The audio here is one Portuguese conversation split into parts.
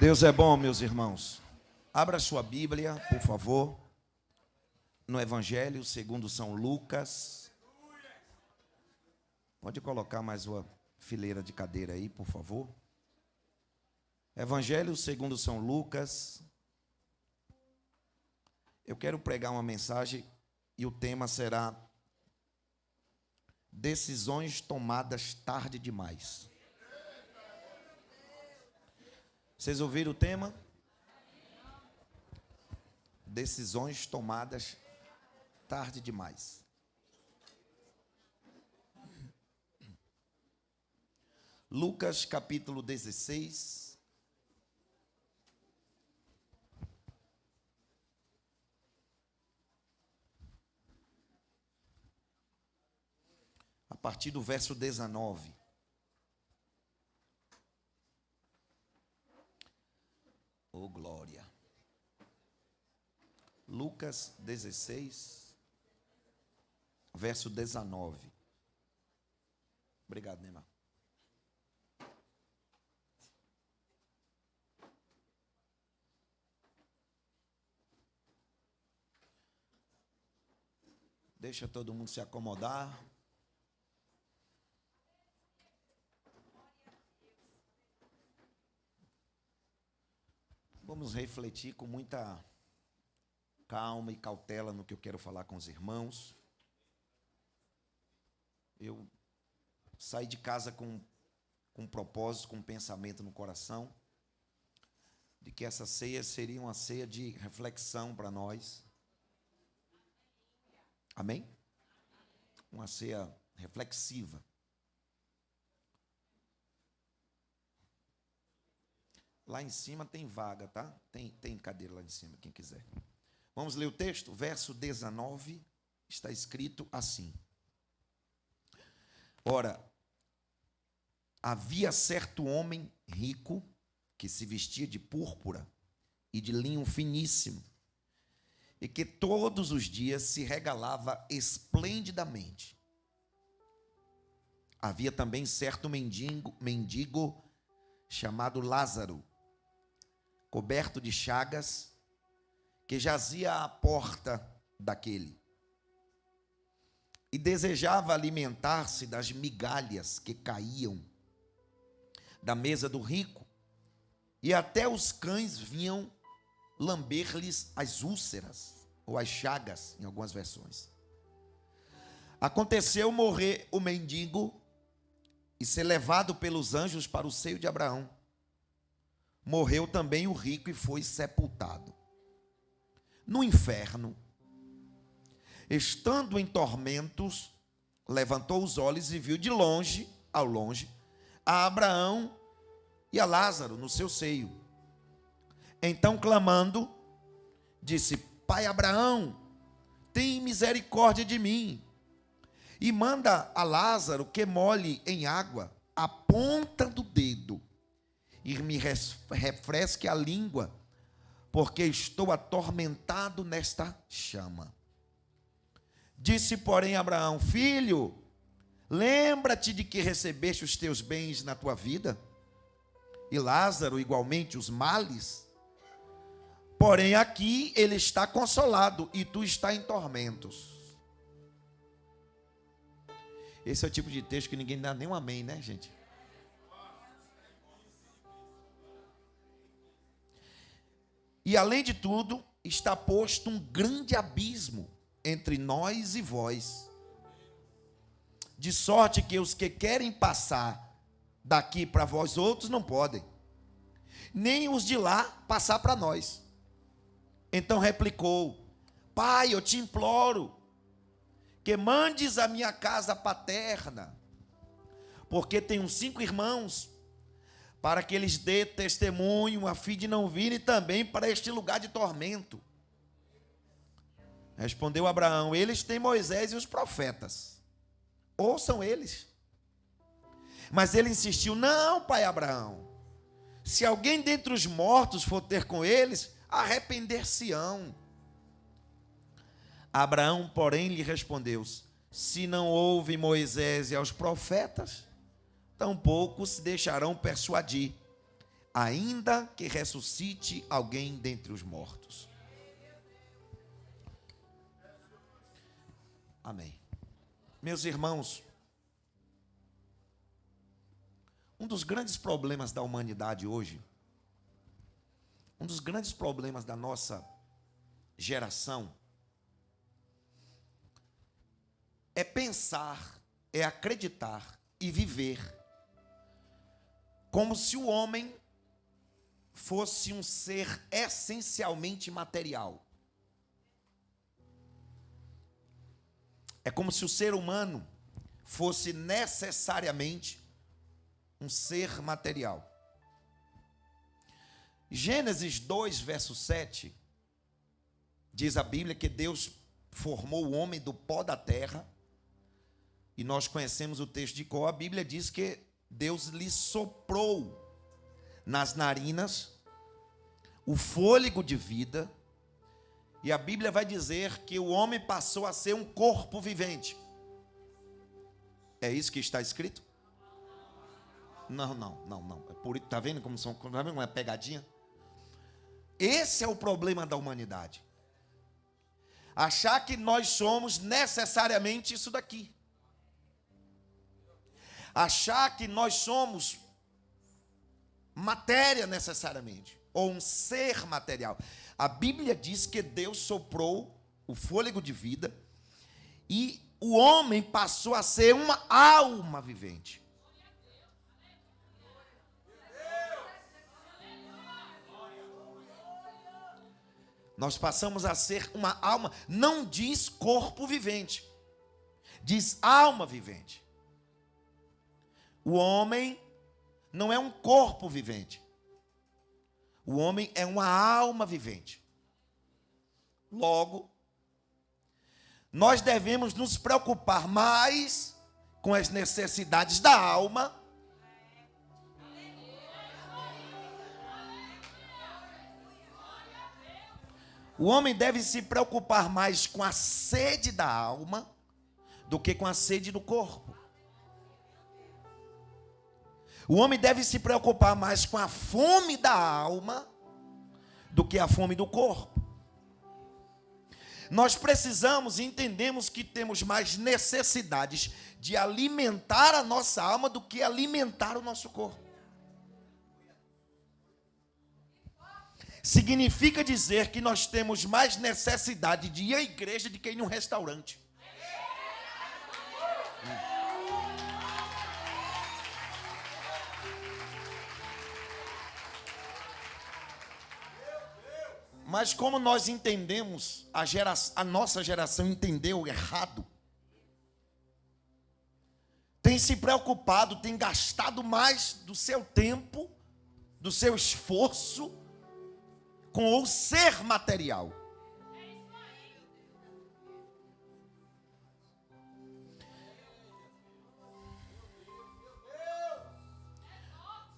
Deus é bom, meus irmãos. Abra sua Bíblia, por favor, no Evangelho segundo São Lucas. Pode colocar mais uma fileira de cadeira aí, por favor. Evangelho segundo São Lucas. Eu quero pregar uma mensagem e o tema será decisões tomadas tarde demais. Vocês ouviram o tema? Decisões tomadas tarde demais. Lucas capítulo 16. A partir do verso 19. Oh, glória. Lucas 16, verso 19. Obrigado, Neymar. Deixa todo mundo se acomodar. Vamos refletir com muita calma e cautela no que eu quero falar com os irmãos. Eu saí de casa com um propósito, com um pensamento no coração, de que essa ceia seria uma ceia de reflexão para nós. Amém? Uma ceia reflexiva. Lá em cima tem vaga, tá? Tem cadeira lá em cima, quem quiser. Vamos ler o texto? Verso 19, está escrito assim. Ora, havia certo homem rico que se vestia de púrpura e de linho finíssimo e que todos os dias se regalava esplendidamente. Havia também certo mendigo chamado Lázaro, coberto de chagas, que jazia à porta daquele, e desejava alimentar-se das migalhas que caíam da mesa do rico, e até os cães vinham lamber-lhes as úlceras, ou as chagas, em algumas versões. Aconteceu morrer o mendigo e ser levado pelos anjos para o seio de Abraão. Morreu também o rico e foi sepultado. No inferno, estando em tormentos, levantou os olhos e viu de longe, ao longe, a Abraão e a Lázaro no seu seio. Então, clamando, disse: Pai Abraão, tem misericórdia de mim, e manda a Lázaro que molhe em água a ponta do dedo e me refresque a língua, porque estou atormentado nesta chama. Disse, porém, Abraão: Filho, lembra-te de que recebeste os teus bens na tua vida, e Lázaro igualmente os males. Porém aqui ele está consolado e tu está em tormentos. Esse é o tipo de texto que ninguém dá nem um amém, né, gente? E além de tudo, está posto um grande abismo entre nós e vós, de sorte que os que querem passar daqui para vós outros não podem, nem os de lá passar para nós. Então replicou: Pai, eu te imploro que mandes a minha casa paterna, porque tenho 5 irmãos, para que eles dê testemunho, a fim de não virem também para este lugar de tormento. Respondeu Abraão: Eles têm Moisés e os profetas, ouçam eles. Mas ele insistiu: Não, pai Abraão, se alguém dentre os mortos for ter com eles, arrepender-se-ão. Abraão, porém, lhe respondeu: Se não houve Moisés e aos profetas, tampouco se deixarão persuadir, ainda que ressuscite alguém dentre os mortos. Amém. Meus irmãos, um dos grandes problemas da humanidade hoje, um dos grandes problemas da nossa geração, é pensar, é acreditar e viver como se o homem fosse um ser essencialmente material. É como se o ser humano fosse necessariamente um ser material. Gênesis 2, verso 7, diz a Bíblia que Deus formou o homem do pó da terra, e nós conhecemos o texto de cor. A Bíblia diz que Deus lhe soprou nas narinas o fôlego de vida, e a Bíblia vai dizer que o homem passou a ser um corpo vivente. É isso que está escrito? Não. É por isso, tá vendo como são, tá vendo uma pegadinha? Esse é o problema da humanidade. Achar que nós somos necessariamente isso daqui. Achar que nós somos matéria necessariamente, ou um ser material. A Bíblia diz que Deus soprou o fôlego de vida e o homem passou a ser uma alma vivente. Nós passamos a ser uma alma, não diz corpo vivente, diz alma vivente. O homem não é um corpo vivente. O homem é uma alma vivente. Logo, nós devemos nos preocupar mais com as necessidades da alma O homem deve se preocupar mais com a sede da alma do que com a sede do corpo. O homem deve se preocupar mais com a fome da alma do que a fome do corpo. Nós precisamos e entendemos que temos mais necessidades de alimentar a nossa alma do que alimentar o nosso corpo. Significa dizer que nós temos mais necessidade de ir à igreja do que ir num restaurante. Mas como nós entendemos, a nossa geração entendeu errado, tem se preocupado, tem gastado mais do seu tempo, do seu esforço, com o ser material.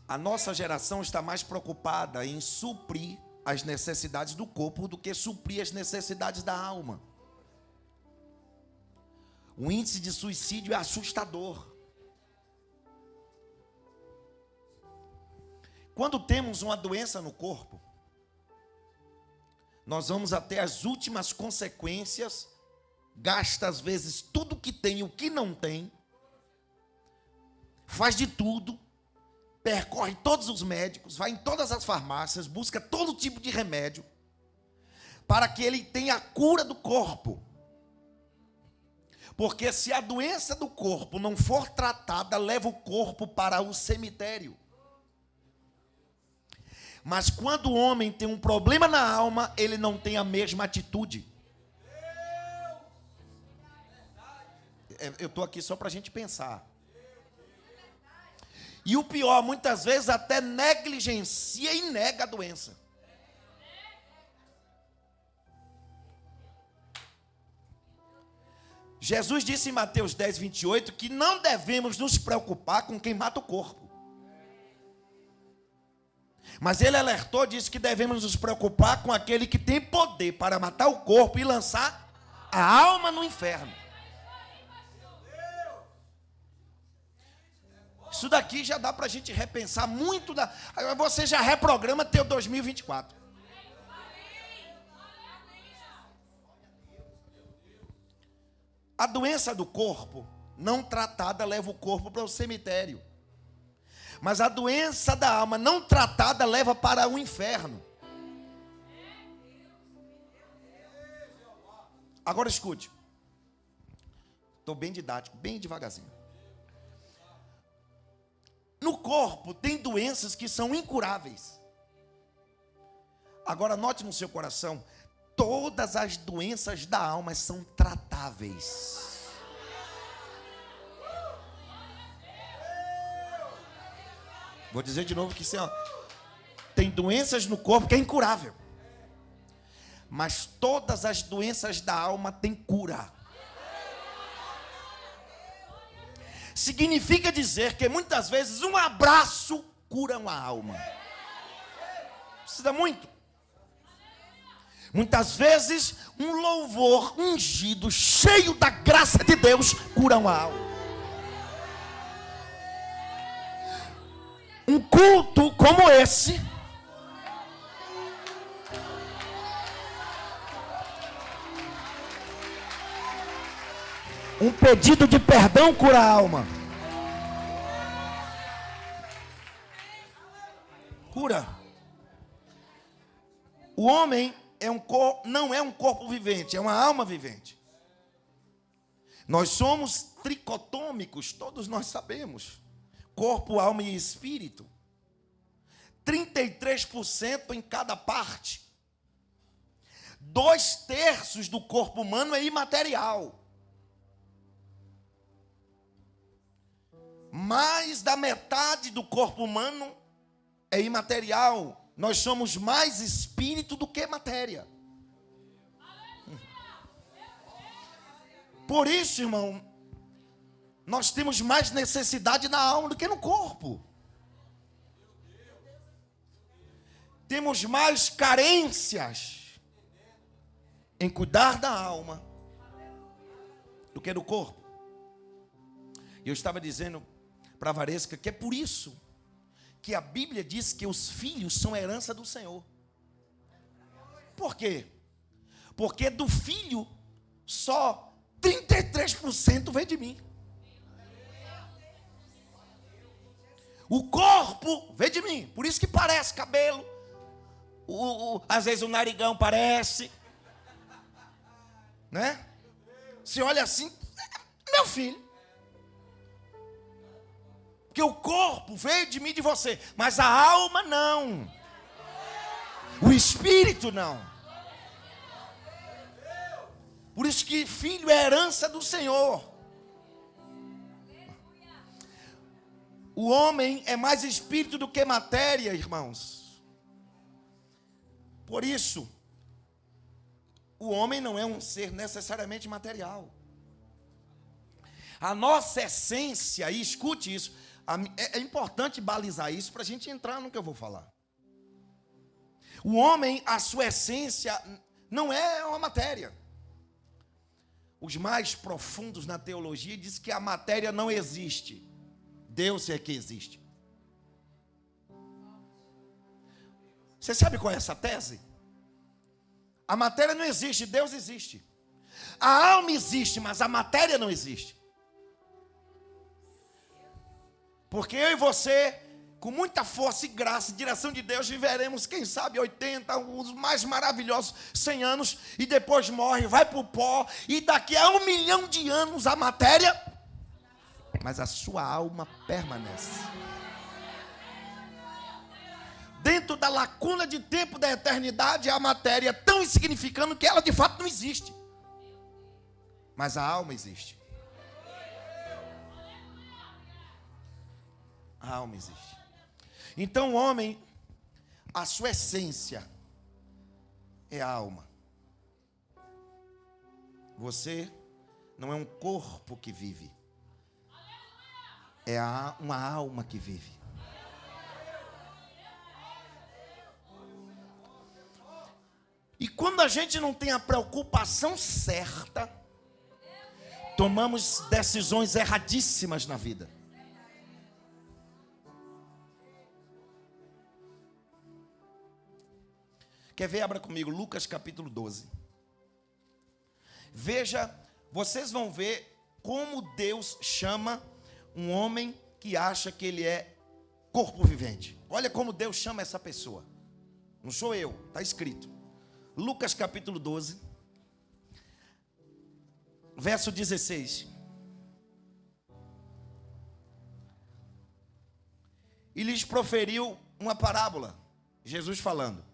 A nossa geração está mais preocupada em suprir as necessidades do corpo do que suprir as necessidades da alma. O índice de suicídio é assustador. Quando temos uma doença no corpo, nós vamos até as últimas consequências, gasta às vezes tudo que tem e o que não tem, faz de tudo, percorre todos os médicos, vai em todas as farmácias, busca todo tipo de remédio, para que ele tenha a cura do corpo. Porque se a doença do corpo não for tratada, leva o corpo para o cemitério. Mas quando o homem tem um problema na alma, ele não tem a mesma atitude. Eu estou aqui só para a gente pensar. E o pior, muitas vezes até negligencia e nega a doença. Jesus disse em Mateus 10, 28, que não devemos nos preocupar com quem mata o corpo. Mas ele alertou, disse que devemos nos preocupar com aquele que tem poder para matar o corpo e lançar a alma no inferno. Isso daqui já dá para a gente repensar muito. Você já reprograma teu 2024. A doença do corpo, não tratada, leva o corpo para o cemitério. Mas a doença da alma, não tratada, leva para o inferno. Agora escute. Estou bem didático, bem devagarzinho. No corpo tem doenças que são incuráveis. Agora note no seu coração, todas as doenças da alma são tratáveis. Vou dizer de novo que tem doenças no corpo que é incurável. Mas todas as doenças da alma têm cura. Significa dizer que muitas vezes um abraço cura uma alma. Precisa muito. Muitas vezes um louvor ungido, cheio da graça de Deus, cura uma alma. Um culto como esse, um pedido de perdão cura a alma. Cura. O homem não é um corpo vivente, é uma alma vivente. Nós somos tricotômicos, todos nós sabemos. Corpo, alma e espírito. 33% em cada parte. 2/3 do corpo humano é imaterial. Mais da metade do corpo humano é imaterial. Nós somos mais espírito do que matéria. Por isso, irmão, nós temos mais necessidade na alma do que no corpo. Temos mais carências em cuidar da alma do que do corpo. Eu estava dizendo para a Varesca que é por isso que a Bíblia diz que os filhos são a herança do Senhor. Por quê? Porque do filho só 33% vem de mim. O corpo vem de mim. Por isso que parece cabelo. Às vezes o narigão parece. Né? Você olha assim, meu filho. Porque o corpo veio de mim e de você, mas a alma não. O espírito não. Por isso que filho é herança do Senhor. O homem é mais espírito do que matéria, irmãos. Por isso, o homem não é um ser necessariamente material. A nossa essência, e escute isso, é importante balizar isso para a gente entrar no que eu vou falar. O homem, a sua essência, não é uma matéria. Os mais profundos na teologia dizem que a matéria não existe. Deus é que existe. Você sabe qual é essa tese? A matéria não existe, Deus existe. A alma existe, mas a matéria não existe. Porque eu e você, com muita força e graça e direção de Deus, viveremos, quem sabe, 80, os mais maravilhosos 100 anos, e depois morre, vai para o pó, e daqui a 1 milhão de anos a matéria, mas a sua alma permanece. Dentro da lacuna de tempo da eternidade, a matéria é tão insignificante que ela de fato não existe. Mas a alma existe. A alma existe. Então o homem, a sua essência é a alma. Você não é um corpo que vive. É uma alma que vive. E quando a gente não tem a preocupação certa, tomamos decisões erradíssimas na vida. Quer ver? Abra comigo, Lucas capítulo 12. Veja, vocês vão ver como Deus chama um homem que acha que ele é corpo vivente. Olha como Deus chama essa pessoa. Não sou eu, está escrito. Lucas capítulo 12, verso 16. E lhes proferiu uma parábola, Jesus falando.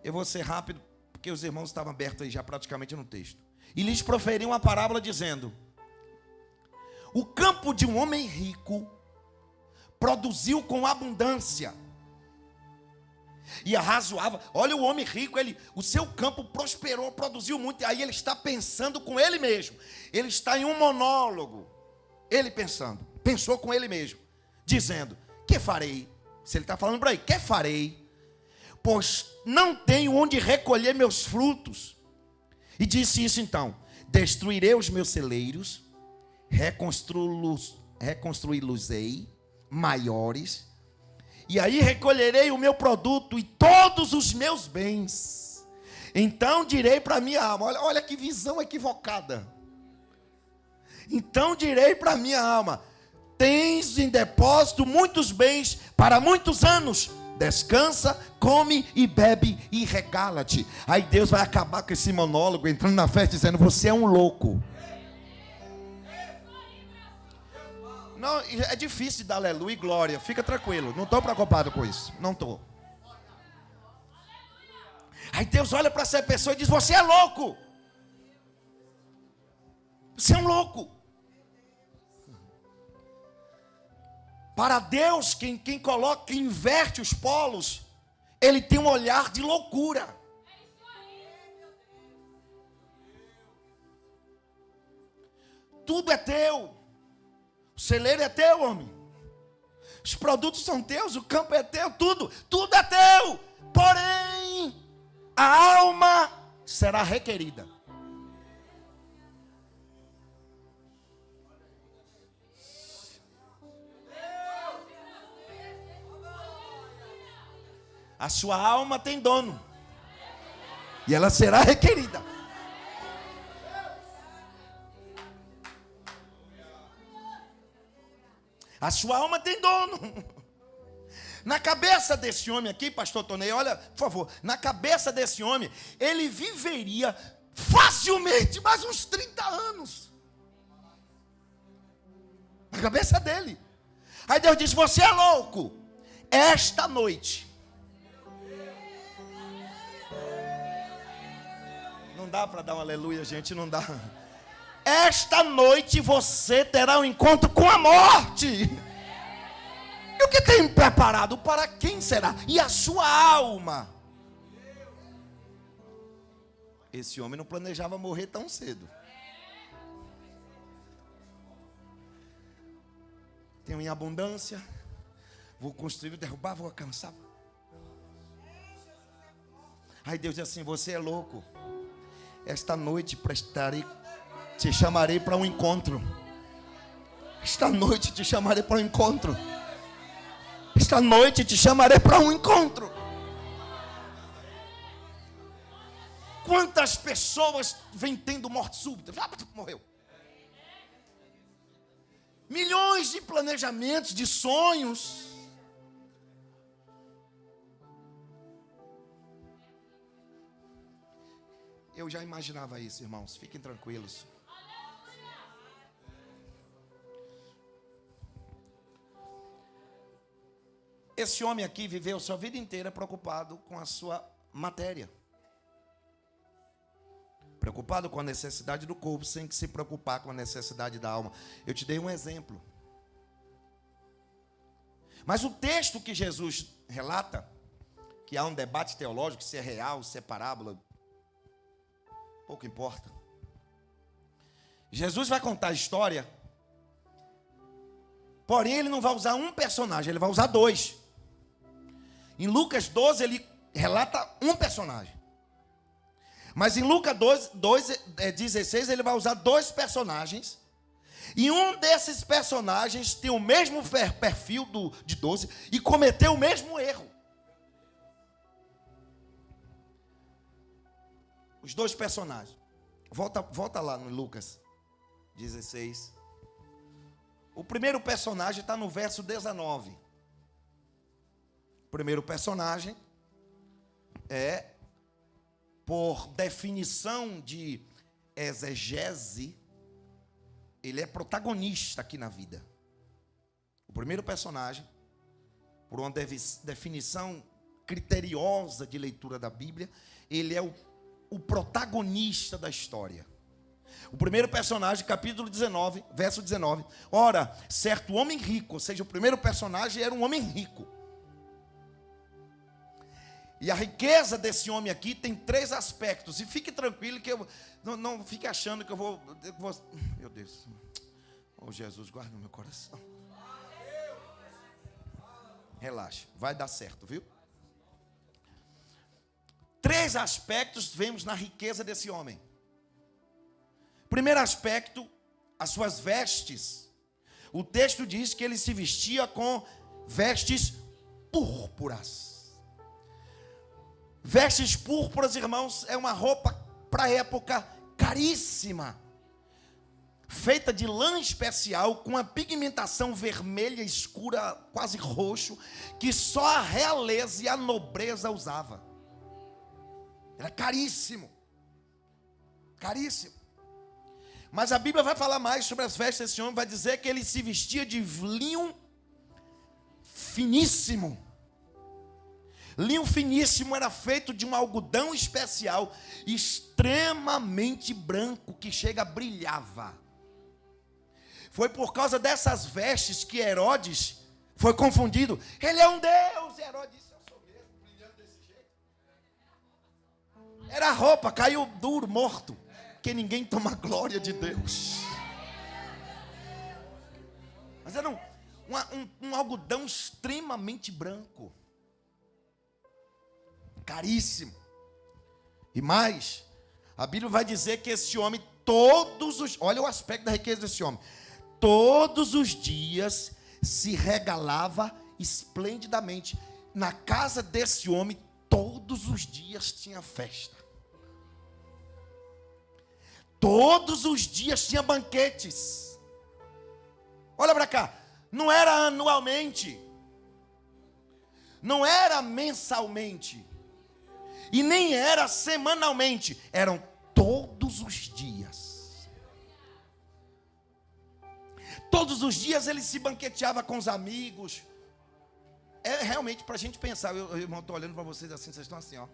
Eu vou ser rápido, porque os irmãos estavam abertos aí já praticamente no texto. E lhes proferiu uma parábola dizendo: o campo de um homem rico produziu com abundância. E arrazoava. Olha o homem rico, o seu campo prosperou, produziu muito. E aí ele está pensando com ele mesmo. Ele está em um monólogo. Ele pensou com ele mesmo, dizendo: que farei? Se ele está falando para aí, que farei? Pois não tenho onde recolher meus frutos. E disse isso então: destruirei os meus celeiros, reconstruí-los-ei maiores, e aí recolherei o meu produto e todos os meus bens. Então direi para minha alma, olha que visão equivocada. Então direi para minha alma: tens em depósito muitos bens para muitos anos. Descansa, come e bebe e regala-te. Aí Deus vai acabar com esse monólogo, entrando na festa dizendo: você é um louco. Não, é difícil dar aleluia e glória. Fica tranquilo, não estou preocupado com isso. Não estou. Aí Deus olha para essa pessoa e diz: você é louco. Você é um louco. Para Deus, quem inverte os polos, Ele tem um olhar de loucura. Tudo é teu. O celeiro é teu, homem. Os produtos são teus, o campo é teu, tudo é teu. Porém, a alma será requerida. A sua alma tem dono. E ela será requerida. A sua alma tem dono. Na cabeça desse homem aqui, pastor Tonei, olha, por favor. Na cabeça desse homem, ele viveria facilmente mais uns 30 anos. Na cabeça dele. Aí Deus diz: você é louco. Esta noite. Não dá para dar um aleluia, gente, não dá. Esta noite você terá um encontro com a morte. E o que tem preparado? Para quem será? E a sua alma? Esse homem não planejava morrer tão cedo. Tenho em abundância. Vou construir, vou derrubar, vou alcançar. Aí Deus diz assim: você é louco. Esta noite te chamarei para um encontro. Esta noite te chamarei para um encontro. Esta noite te chamarei para um encontro. Quantas pessoas vêm tendo morte súbita? Morreu. Milhões de planejamentos, de sonhos. Eu já imaginava isso, irmãos. Fiquem tranquilos. Esse homem aqui viveu sua vida inteira preocupado com a sua matéria. Preocupado com a necessidade do corpo, sem se preocupar com a necessidade da alma. Eu te dei um exemplo. Mas o texto que Jesus relata, que há um debate teológico, se é real, se é parábola, pouco importa. Jesus vai contar a história, porém ele não vai usar um personagem, ele vai usar dois. Em Lucas 12 ele relata um personagem. Mas em Lucas 16 ele vai usar dois personagens. E um desses personagens tem o mesmo perfil de 12 e cometeu o mesmo erro. os dois personagens. Volta lá no Lucas 16. O primeiro personagem está no verso 19. O primeiro personagem é, por definição de exegese, ele é protagonista aqui na vida. O primeiro personagem, por uma definição criteriosa de leitura da Bíblia, ele é o protagonista da história. O primeiro personagem, capítulo 19, verso 19. Ora, certo homem rico, ou seja, o primeiro personagem era um homem rico. E a riqueza desse homem aqui tem 3 aspectos. E fique tranquilo que eu não fique achando que eu vou... Meu Deus. Oh, Jesus, guarda no meu coração. Relaxa, vai dar certo, viu? 3 aspectos vemos na riqueza desse homem. Primeiro aspecto, as suas vestes. O texto diz que ele se vestia com vestes púrpuras. Vestes púrpuras, irmãos, é uma roupa para a época caríssima, feita de lã especial, com a pigmentação vermelha escura, quase roxo, que só a realeza e a nobreza usava. Era caríssimo. Caríssimo. Mas a Bíblia vai falar mais sobre as vestes desse homem, vai dizer que ele se vestia de linho finíssimo. Linho finíssimo era feito de um algodão especial, extremamente branco, que chega, brilhava. Foi por causa dessas vestes que Herodes foi confundido. Ele é um Deus. E Herodes disse: eu sou mesmo, brilhando desse jeito. Era a roupa, caiu duro, morto. Porque ninguém toma a glória de Deus. Mas era um algodão extremamente branco. Caríssimo. E mais, a Bíblia vai dizer que esse homem, olha o aspecto da riqueza desse homem, todos os dias se regalava esplendidamente. Na casa desse homem, todos os dias tinha festa. Todos os dias tinha banquetes. Olha para cá, não era anualmente, não era mensalmente, e nem era semanalmente, eram todos os dias. Todos os dias ele se banqueteava com os amigos. É realmente para a gente pensar. Eu estou olhando para vocês assim, vocês estão assim, ó.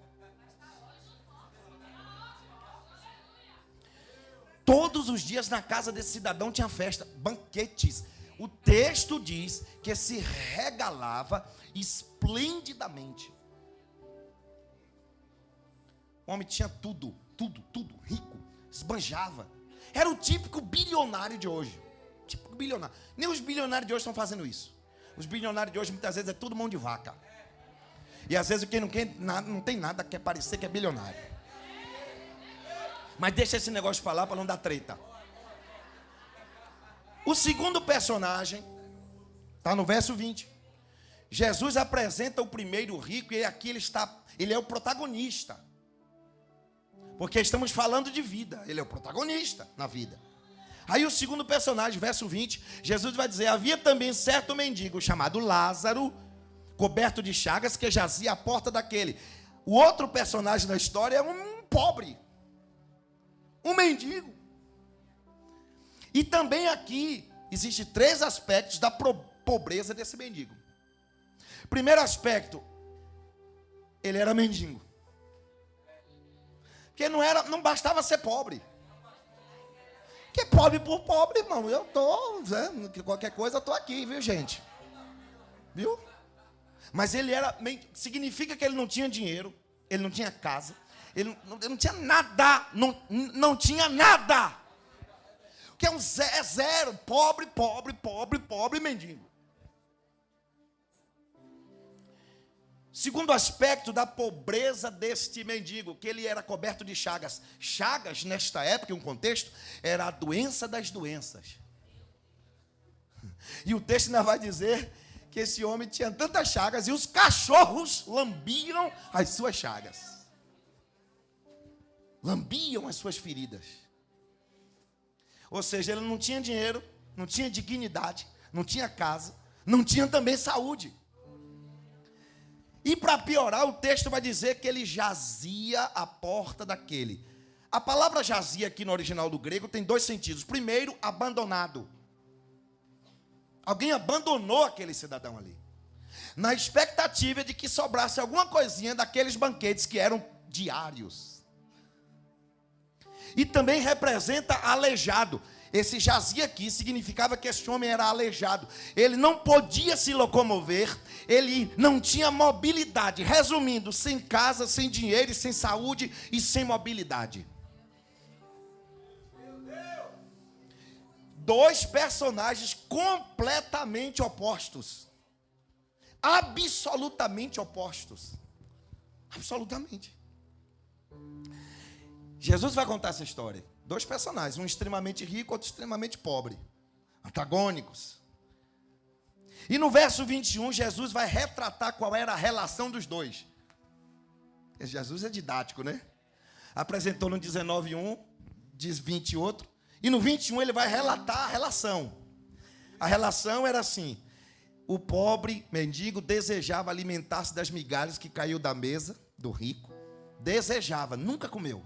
Todos os dias na casa desse cidadão tinha festa, banquetes. O texto diz que se regalava esplendidamente. O homem tinha tudo, rico, esbanjava. Era o típico bilionário de hoje. Típico bilionário. Nem os bilionários de hoje estão fazendo isso. Os bilionários de hoje muitas vezes é tudo mão de vaca. E às vezes quem não tem nada quer parecer que é bilionário. Mas deixa esse negócio falar para não dar treta. O segundo personagem está no verso 20. Jesus apresenta o primeiro rico e aqui ele é o protagonista. Porque estamos falando de vida. Ele é o protagonista na vida. Aí o segundo personagem, verso 20, Jesus vai dizer: havia também certo mendigo chamado Lázaro, coberto de chagas, que jazia à porta daquele. O outro personagem da história é um pobre, um mendigo. E também aqui existem 3 aspectos da pobreza desse mendigo. Primeiro aspecto, ele era mendigo. Porque não bastava ser pobre. Porque pobre por pobre, irmão, eu estou vendo que qualquer coisa eu estou aqui, viu, gente? Viu? Mas ele significa que ele não tinha dinheiro, ele não tinha casa, ele não tinha nada, não tinha nada. Que é zero, pobre, mendigo. Segundo aspecto da pobreza deste mendigo, que ele era coberto de chagas. Chagas, nesta época, em um contexto, era a doença das doenças. E o texto ainda vai dizer que esse homem tinha tantas chagas e os cachorros lambiam as suas chagas. lambiam as suas feridas. Ou seja, ele não tinha dinheiro, não tinha dignidade, não tinha casa, não tinha também saúde. E para piorar, o texto vai dizer que ele jazia à porta daquele. A palavra jazia aqui no original do grego tem dois sentidos. Primeiro, abandonado. Alguém abandonou aquele cidadão ali, na expectativa de que sobrasse alguma coisinha daqueles banquetes que eram diários. E também representa aleijado. Esse jazia aqui significava que esse homem era aleijado. Ele não podia se locomover, ele não tinha mobilidade. Resumindo, sem casa, sem dinheiro, sem saúde e sem mobilidade. Dois personagens completamente opostos. Absolutamente opostos. Absolutamente. Jesus vai contar essa história. Dois personagens, um extremamente rico, outro extremamente pobre. Antagônicos. E no verso 21, Jesus vai retratar qual era a relação dos dois. Jesus é didático, né? Apresentou no 19, um, diz 20 outro. E no 21 ele vai relatar a relação. A relação era assim: o pobre mendigo desejava alimentar-se das migalhas que caiu da mesa do rico. Desejava, nunca comeu.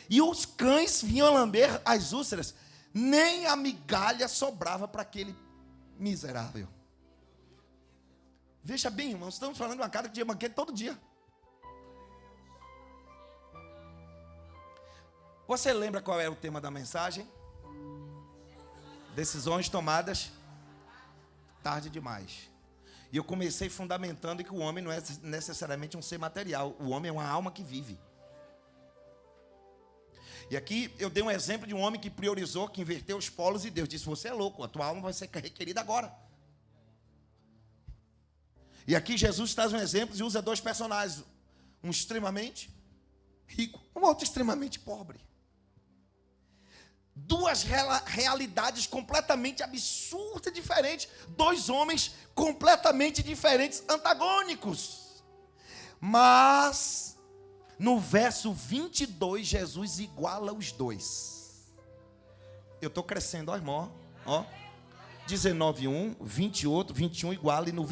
E os cães vinham lamber as úlceras. Nem a migalha sobrava para aquele miserável. Veja bem, irmãos, estamos falando de uma cara que tinha banquete todo dia. Você lembra qual era o tema da mensagem? Decisões tomadas tarde demais. E eu comecei fundamentando que o homem não é necessariamente um ser material. O homem é uma alma que vive. E aqui eu dei um exemplo de um homem que priorizou, que inverteu os polos, e Deus disse: você é louco, a tua alma vai ser requerida agora. E aqui Jesus traz um exemplo e usa dois personagens. Um extremamente rico, um outro extremamente pobre. Duas realidades completamente absurdas e diferentes. Dois homens completamente diferentes, antagônicos. Mas no verso 22, Jesus iguala os dois. Eu estou crescendo, ó irmão. Ó. 19, 1, 20 outro, 21 iguala. E no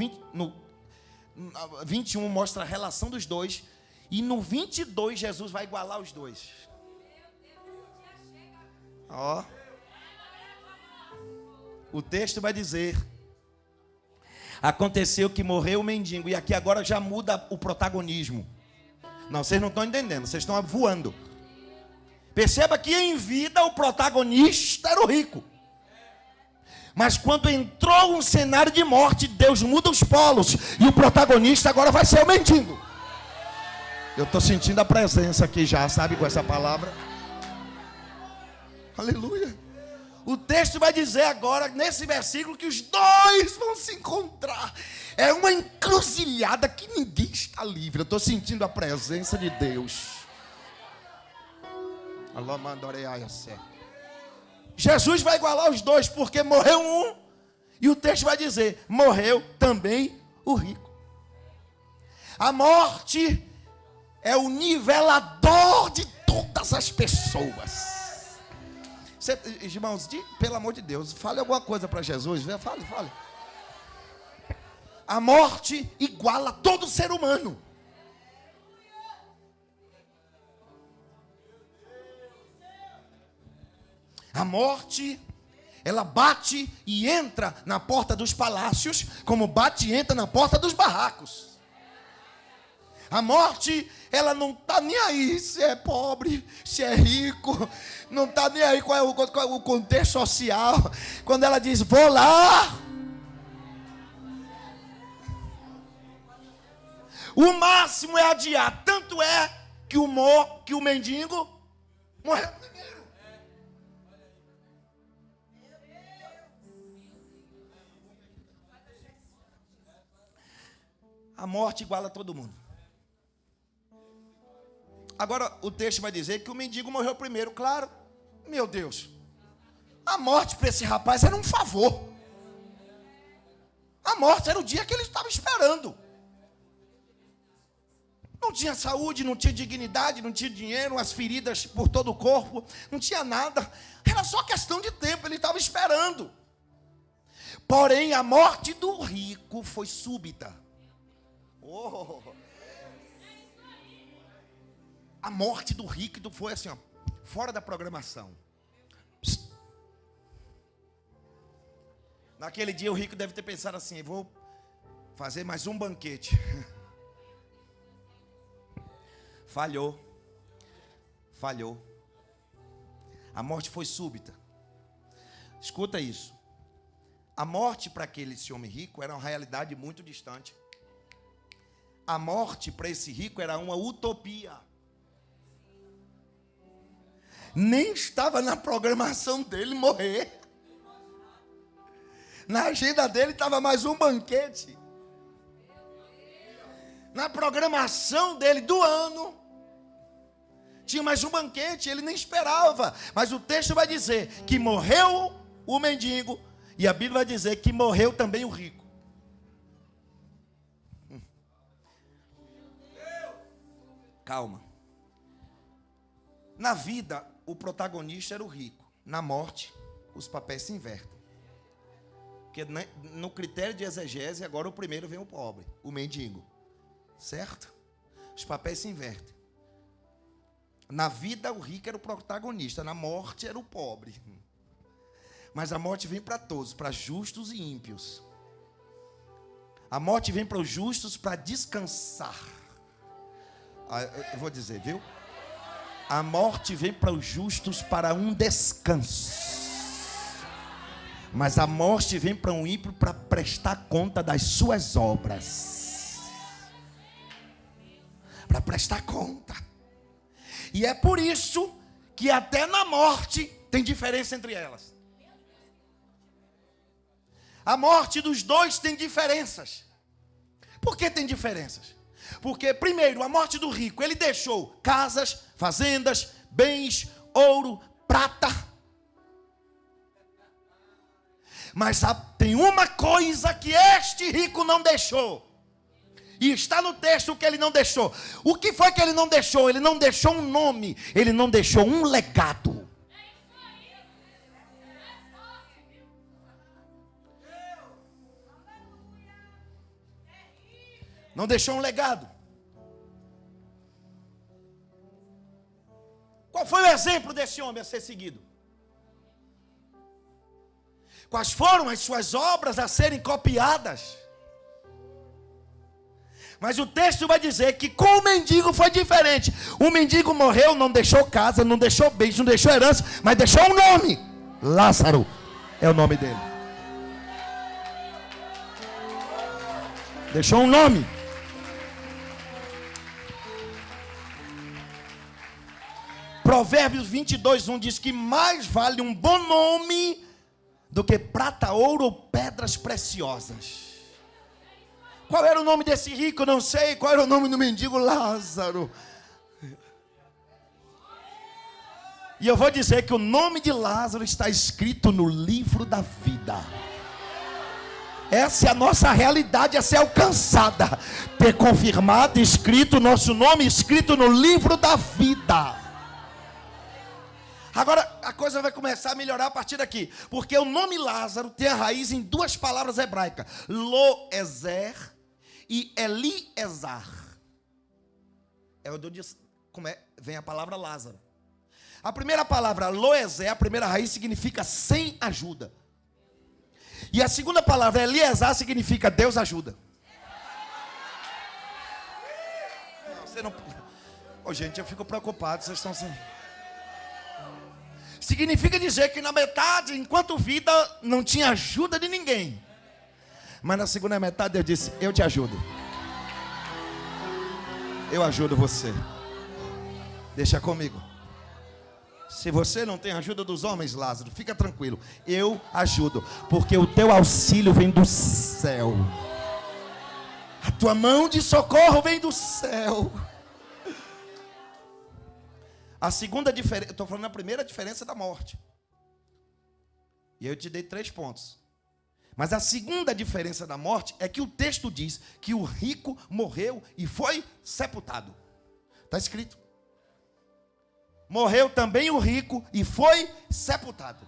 21 mostra a relação dos dois. E no 22 Jesus vai igualar os dois. Ó. O texto vai dizer: aconteceu que morreu o mendigo. E aqui agora já muda o protagonismo. Não, vocês não estão entendendo, vocês estão voando. Perceba que em vida o protagonista era o rico. Mas quando entrou um cenário de morte, Deus muda os polos. E o protagonista agora vai ser o mendigo. Eu estou sentindo a presença aqui já, sabe, com essa palavra. Aleluia. O texto vai dizer agora, nesse versículo, que os dois vão se encontrar. É uma encruzilhada que ninguém está livre. Eu estou sentindo a presença de Deus. Jesus vai igualar os dois, porque morreu um. E o texto vai dizer: morreu também o rico. A morte é o nivelador de todas as pessoas. Irmãos, pelo amor de Deus, fale alguma coisa para Jesus. Fale. A morte iguala todo ser humano. A morte, ela bate e entra na porta dos palácios, como bate e entra na porta dos barracos. A morte, ela não está nem aí se é pobre, se é rico, não está nem aí qual é o contexto social. Quando ela diz: vou lá. O máximo é adiar. Tanto é que o mendigo morreu primeiro. A morte iguala todo mundo. Agora o texto vai dizer que o mendigo morreu primeiro. Claro, meu Deus, a morte para esse rapaz era um favor. A morte era o dia que ele estava esperando. Não tinha saúde, não tinha dignidade, não tinha dinheiro, as feridas por todo o corpo, não tinha nada. Era só questão de tempo, ele estava esperando. Porém, a morte do rico foi súbita. Oh. A morte do rico foi assim, ó, fora da programação. Psst. Naquele dia o rico deve ter pensado assim: vou fazer mais um banquete. Falhou. A morte foi súbita. Escuta isso. A morte para esse homem rico era uma realidade muito distante. A morte para esse rico era uma utopia. Nem estava na programação dele morrer. Na agenda dele estava mais um banquete. Na programação dele do ano tinha mais um banquete, ele nem esperava. Mas o texto vai dizer que morreu o mendigo, e a Bíblia vai dizer que morreu também o rico. Calma. Na vida, o protagonista era o rico. Na morte, os papéis se invertem. Porque no critério de exegese, agora o primeiro vem o pobre, o mendigo. Certo? Os papéis se invertem. Na vida, o rico era o protagonista. Na morte, era o pobre. Mas a morte vem para todos, para justos e ímpios. A morte vem para os justos para descansar. Eu vou dizer, viu? A morte vem para os justos para um descanso. Mas a morte vem para um ímpio para prestar conta das suas obras. Para prestar conta. E é por isso que até na morte tem diferença entre elas. A morte dos dois tem diferenças. Por que tem diferenças? Porque, primeiro, a morte do rico, ele deixou casas, fazendas, bens, ouro, prata. Mas tem uma coisa que este rico não deixou. E está no texto que ele não deixou. O que foi que ele não deixou? Ele não deixou um nome. Ele não deixou um legado. Não deixou um legado. Qual foi o exemplo desse homem a ser seguido? Quais foram as suas obras a serem copiadas? Mas o texto vai dizer que com o mendigo foi diferente. O mendigo morreu, não deixou casa, não deixou bens, não deixou herança, mas deixou um nome. Lázaro é o nome dele. Deixou um nome. Provérbios 22:1 diz que mais vale um bom nome do que prata, ouro ou pedras preciosas. Qual era o nome desse rico? Não sei. Qual era o nome do mendigo? Lázaro. E eu vou dizer que o nome de Lázaro está escrito no livro da vida. Essa é a nossa realidade a ser alcançada. Ter confirmado, escrito, nosso nome escrito no livro da vida. Agora a coisa vai começar a melhorar a partir daqui. Porque o nome Lázaro tem a raiz em duas palavras hebraicas. Loezer e Eliezer. É onde vem a palavra Lázaro. A primeira palavra Loezer, a primeira raiz significa sem ajuda. E a segunda palavra Eliezer significa Deus ajuda. Não, você não... Oh, gente, eu fico preocupado, vocês estão assim. Significa dizer que na metade, enquanto vida, não tinha ajuda de ninguém. Mas na segunda metade Deus disse: eu te ajudo. Eu ajudo você. Deixa comigo. Se você não tem ajuda dos homens, Lázaro, fica tranquilo. Eu ajudo. Porque o teu auxílio vem do céu. A tua mão de socorro vem do céu. A segunda diferença, eu estou falando a primeira diferença da morte. E eu te dei 3 pontos. Mas a segunda diferença da morte é que o texto diz que o rico morreu e foi sepultado. Está escrito. Morreu também o rico e foi sepultado.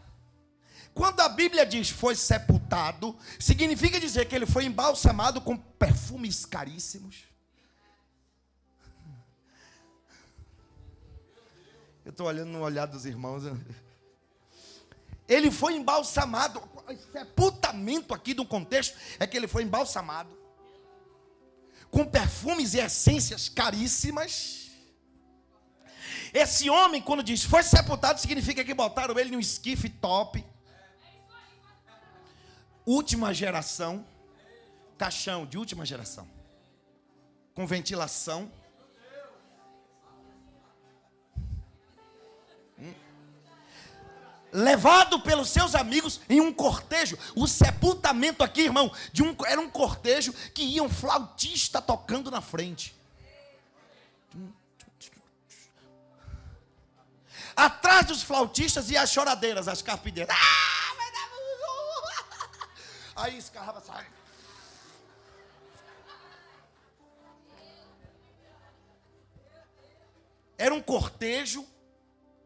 Quando a Bíblia diz foi sepultado, significa dizer que ele foi embalsamado com perfumes caríssimos. Eu estou olhando no olhar dos irmãos. Ele foi embalsamado. O sepultamento aqui do contexto é que ele foi embalsamado com perfumes e essências caríssimas. Esse homem, quando diz foi sepultado, significa que botaram ele em um esquife top. Última geração. Caixão de última geração. Com ventilação. Levado pelos seus amigos em um cortejo. O sepultamento aqui, irmão, era um cortejo que ia um flautista tocando na frente. Atrás dos flautistas e as choradeiras, as carpideiras. Aí escarrava, sai. Era um cortejo,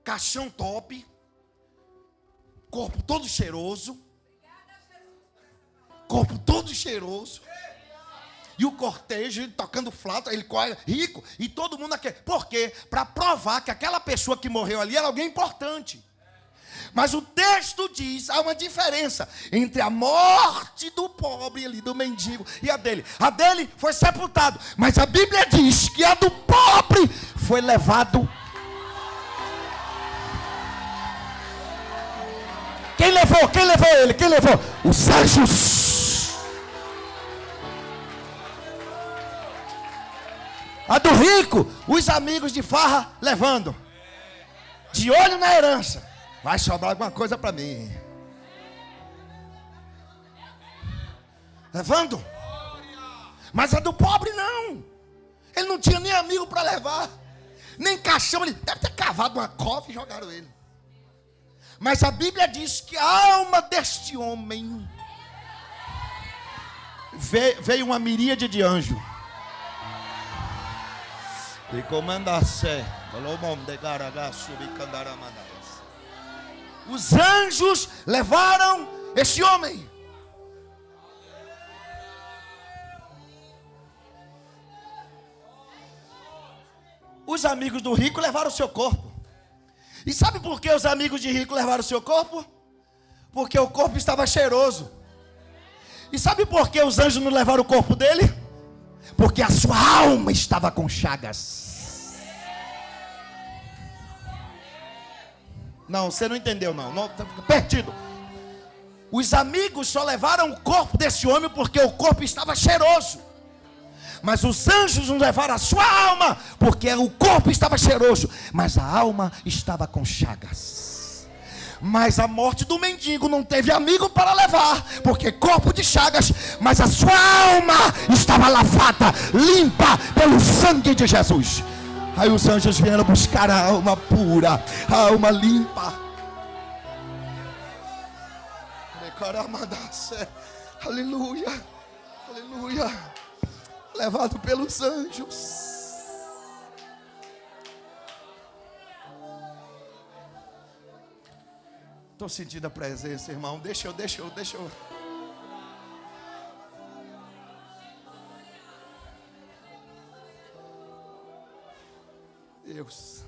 caixão top. Corpo todo cheiroso. Corpo todo cheiroso. E o cortejo tocando flauta, ele corre rico. E todo mundo aqui. Por quê? Para provar que aquela pessoa que morreu ali era alguém importante. Mas o texto diz, há uma diferença entre a morte do pobre ali, do mendigo, e a dele. A dele foi sepultado. Mas a Bíblia diz que a do pobre foi levado. Quem levou? Quem levou ele? Quem levou? Os anjos. A do rico, os amigos de farra levando. De olho na herança. Vai sobrar alguma coisa para mim. Levando. Mas a do pobre não. Ele não tinha nem amigo para levar. Nem caixão. Ele deve ter cavado uma cova e jogaram ele. Mas a Bíblia diz que a alma deste homem veio uma miríade de anjos. E comanda-se. Os anjos levaram esse homem. Os amigos do rico levaram o seu corpo. E sabe por que os amigos de rico levaram o seu corpo? Porque o corpo estava cheiroso. E sabe por que os anjos não levaram o corpo dele? Porque a sua alma estava com chagas. Não, você não entendeu não, tá perdido. Os amigos só levaram o corpo desse homem porque o corpo estava cheiroso. Mas os anjos não levaram a sua alma, porque o corpo estava cheiroso, mas a alma estava com chagas. Mas a morte do mendigo não teve amigo para levar, porque corpo de chagas, mas a sua alma estava lavada, limpa pelo sangue de Jesus. Aí os anjos vieram buscar a alma pura, a alma limpa. Aleluia, aleluia. Levado pelos anjos. Estou sentindo a presença, irmão. Deixa eu. Deus.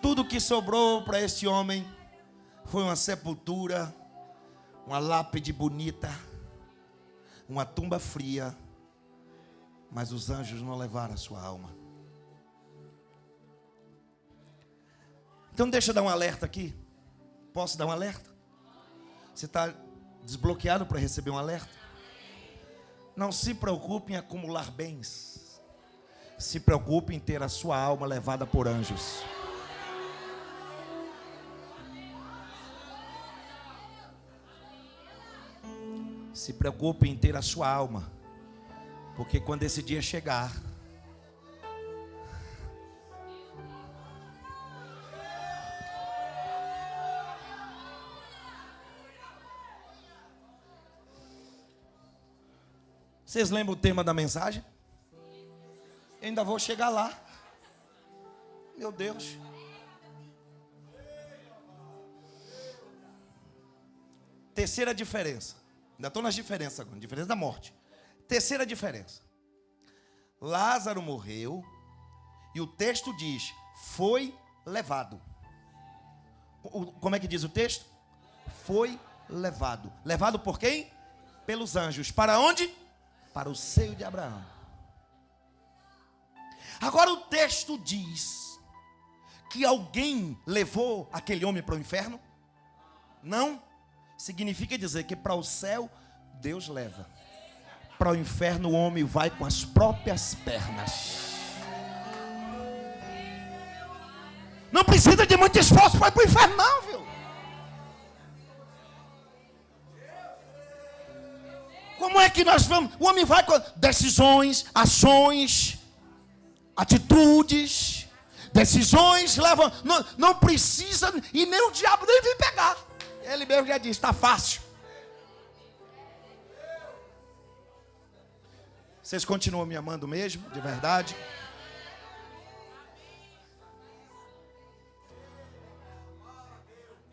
Tudo que sobrou para esse homem foi uma sepultura, uma lápide bonita, uma tumba fria, mas os anjos não levaram a sua alma. Então deixa eu dar um alerta aqui. Posso dar um alerta? Você está desbloqueado para receber um alerta? Não se preocupe em acumular bens. Se preocupe em ter a sua alma levada por anjos. Se preocupe em ter a sua alma, porque quando esse dia chegar, Vocês lembram o tema da mensagem? Eu ainda vou chegar lá. Meu Deus. Terceira diferença. Ainda estou nas diferenças agora. Diferença da morte. Terceira diferença. Lázaro morreu. E o texto diz: foi levado. Como é que diz o texto? Foi levado. Levado por quem? Pelos anjos. Para onde? Para o seio de Abraão. Agora o texto diz que alguém levou aquele homem para o inferno? Não. Significa dizer que para o céu Deus leva. Para o inferno o homem vai com as próprias pernas. Não precisa de muito esforço para ir para o inferno, não, viu? Como é que nós vamos? O homem vai com decisões, ações, atitudes. Decisões levam. Não precisa, e nem o diabo nem vem pegar. Ele mesmo já disse: está fácil. Vocês continuam me amando mesmo, de verdade?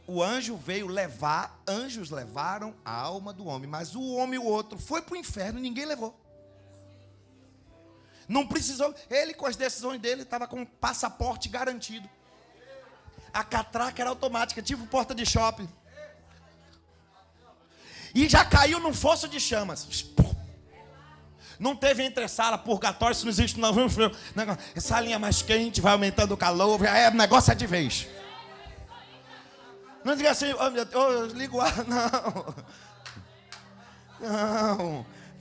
O anjo veio levar, anjos levaram a alma do homem, mas o homem e o outro foi para o inferno e ninguém levou. Não precisou, ele com as decisões dele estava com passaporte garantido. A catraca era automática, tipo porta de shopping. E já caiu num fosso de chamas. Não teve entre sala, purgatório, isso não existe, não. Essa linha mais quente, vai aumentando o calor, o negócio é de vez. Não diga assim: eu ligo o ar,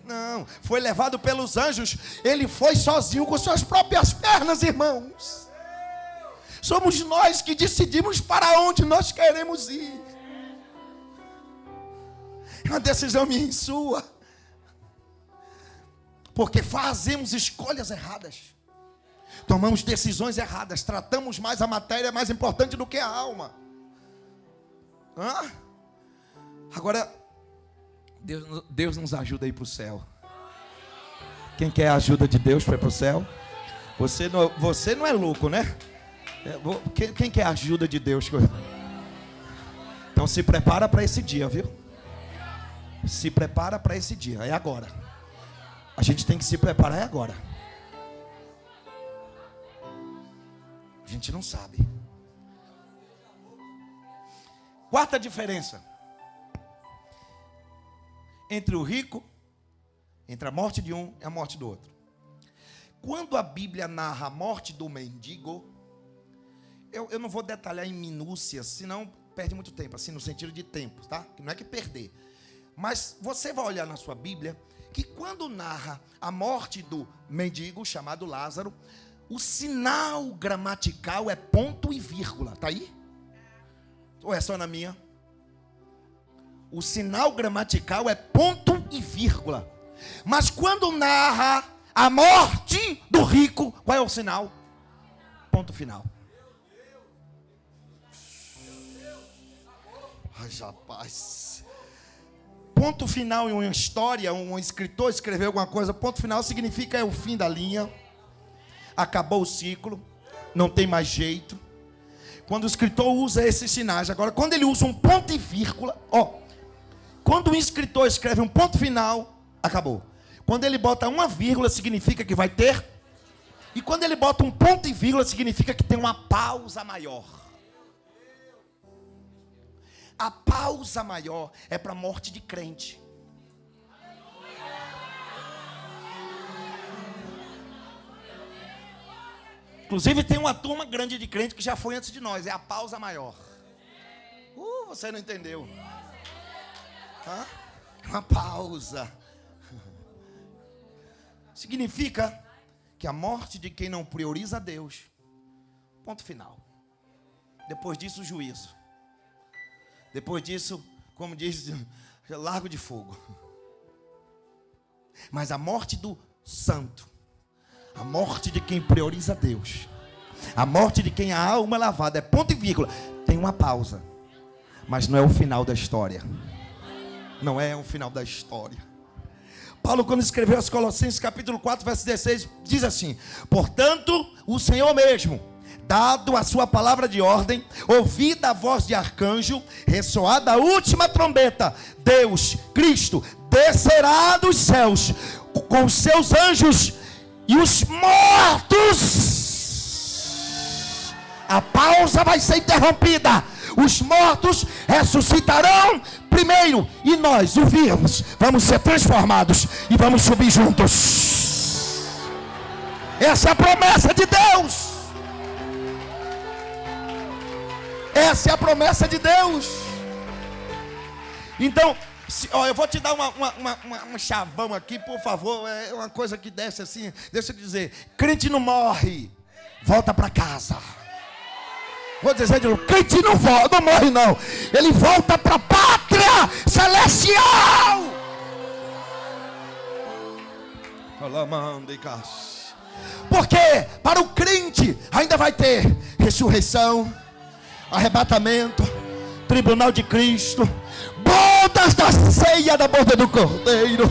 não. Foi levado pelos anjos. Ele foi sozinho com suas próprias pernas, irmãos. Somos nós que decidimos para onde nós queremos ir. É uma decisão minha e sua. Porque fazemos escolhas erradas. Tomamos decisões erradas. Tratamos mais a matéria mais importante do que a alma. Agora, Deus nos ajuda a ir para o céu. Quem quer a ajuda de Deus para ir para o céu? Você não é louco, né? Quem quer a ajuda de Deus? Então se prepara para esse dia, viu? Se prepara para esse dia, é agora. A gente tem que se preparar, é agora. A gente não sabe. Quarta diferença entre o rico, entre a morte de um e a morte do outro. Quando a Bíblia narra a morte do mendigo, eu não vou detalhar em minúcias, senão perde muito tempo, assim, no sentido de tempo, tá? Não é que perder. Mas você vai olhar na sua Bíblia que quando narra a morte do mendigo chamado Lázaro, o sinal gramatical é ponto e vírgula, tá aí? Ou é só na minha? O sinal gramatical é ponto e vírgula. Mas quando narra a morte do rico, qual é o sinal? Ponto final. Ai, rapaz. Ponto final em uma história, um escritor escreveu alguma coisa, ponto final significa é o fim da linha. Acabou o ciclo, não tem mais jeito. Quando o escritor usa esses sinais, agora quando ele usa um ponto e vírgula, quando o escritor escreve um ponto final, acabou. Quando ele bota uma vírgula, significa que vai ter. E quando ele bota um ponto e vírgula, significa que tem uma pausa maior. A pausa maior é para a morte de crente. Inclusive tem uma turma grande de crente que já foi antes de nós. É a pausa maior. Você não entendeu? Uma pausa. Significa que a morte de quem não prioriza Deus. Ponto final. Depois disso, o juízo. Depois disso, como diz, largo de fogo. Mas a morte do santo, a morte de quem prioriza Deus, a morte de quem a alma é lavada, é ponto e vírgula. Tem uma pausa, mas não é o final da história. Não é o final da história. Paulo, quando escreveu aos Colossenses, capítulo 4, verso 16, diz assim: portanto, o Senhor mesmo, dado a sua palavra de ordem, ouvida a voz de arcanjo, ressoada a última trombeta, Deus, Cristo, descerá dos céus com os seus anjos, e os mortos, a pausa vai ser interrompida, os mortos ressuscitarão primeiro, e nós, os vivos, vamos ser transformados e vamos subir juntos. Essa é a promessa de Deus. Essa é a promessa de Deus. Então, eu vou te dar um chavão aqui, por favor. É uma coisa que desce assim. Deixa eu dizer: crente não morre, volta para casa. Vou dizer de novo: crente não morre não. Ele volta para a pátria celestial. Porque para o crente ainda vai ter ressurreição, arrebatamento, tribunal de Cristo, bodas da ceia da boda do Cordeiro.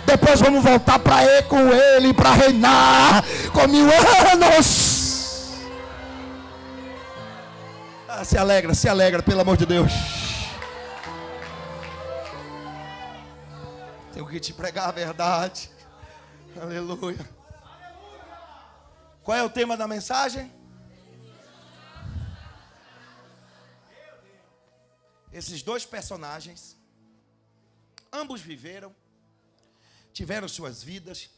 Depois vamos voltar com ele para reinar com 1000 anos. Se alegra, pelo amor de Deus. Tenho que te pregar a verdade. Aleluia. Qual é o tema da mensagem? Esses dois personagens, ambos viveram, tiveram suas vidas,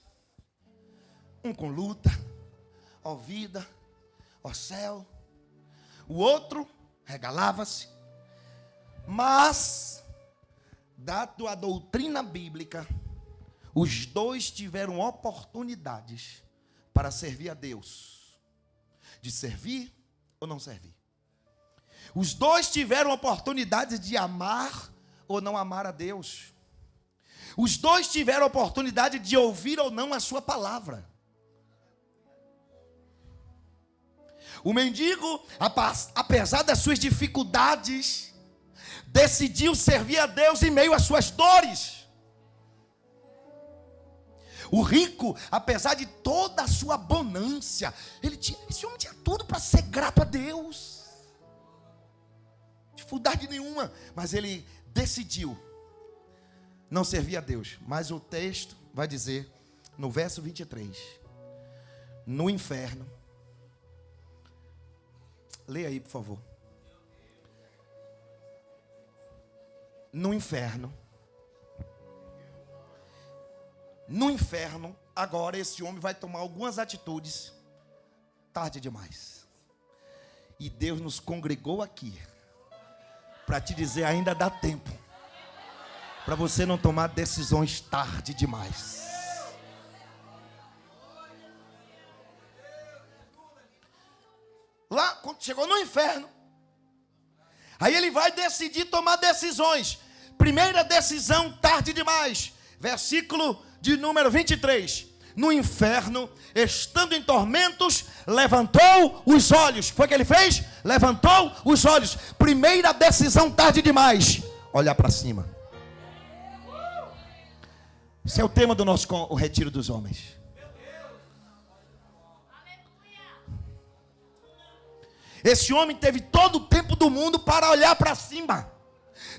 um com luta, ó vida, ó céu, o outro regalava-se, mas, dado a doutrina bíblica, os dois tiveram oportunidades para servir a Deus, de servir ou não servir. Os dois tiveram oportunidade de amar ou não amar a Deus. Os dois tiveram oportunidade de ouvir ou não a sua palavra. O mendigo, apesar das suas dificuldades, decidiu servir a Deus em meio às suas dores. O rico, apesar de toda a sua bonância, esse homem tinha tudo para ser grato a Deus. Dificuldade nenhuma, mas ele decidiu não servir a Deus. Mas o texto vai dizer, no verso 23, no inferno, leia aí por favor. No inferno, agora esse homem vai tomar algumas atitudes, tarde demais. E Deus nos congregou aqui para te dizer: ainda dá tempo, para você não tomar decisões tarde demais. Lá, quando chegou no inferno, aí ele vai decidir tomar decisões. Primeira decisão, tarde demais. Versículo de número 23. No inferno, estando em tormentos, levantou os olhos. Foi o que ele fez? Levantou os olhos. Primeira decisão, tarde demais. Olhar para cima. Esse é o tema do nosso o retiro dos homens. Esse homem teve todo o tempo do mundo para olhar para cima.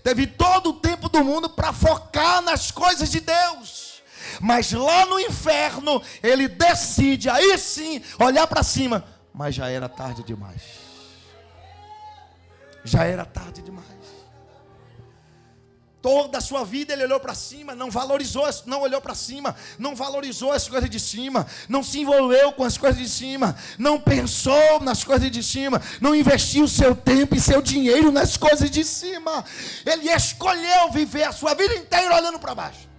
Teve todo o tempo do mundo para focar nas coisas de Deus. Mas lá no inferno, ele decide, aí sim, olhar para cima. Mas já era tarde demais. Já era tarde demais. Toda a sua vida ele olhou para cima, não valorizou, não olhou para cima, não valorizou as coisas de cima, não se envolveu com as coisas de cima, não pensou nas coisas de cima, não investiu seu tempo e seu dinheiro nas coisas de cima. Ele escolheu viver a sua vida inteira olhando para baixo.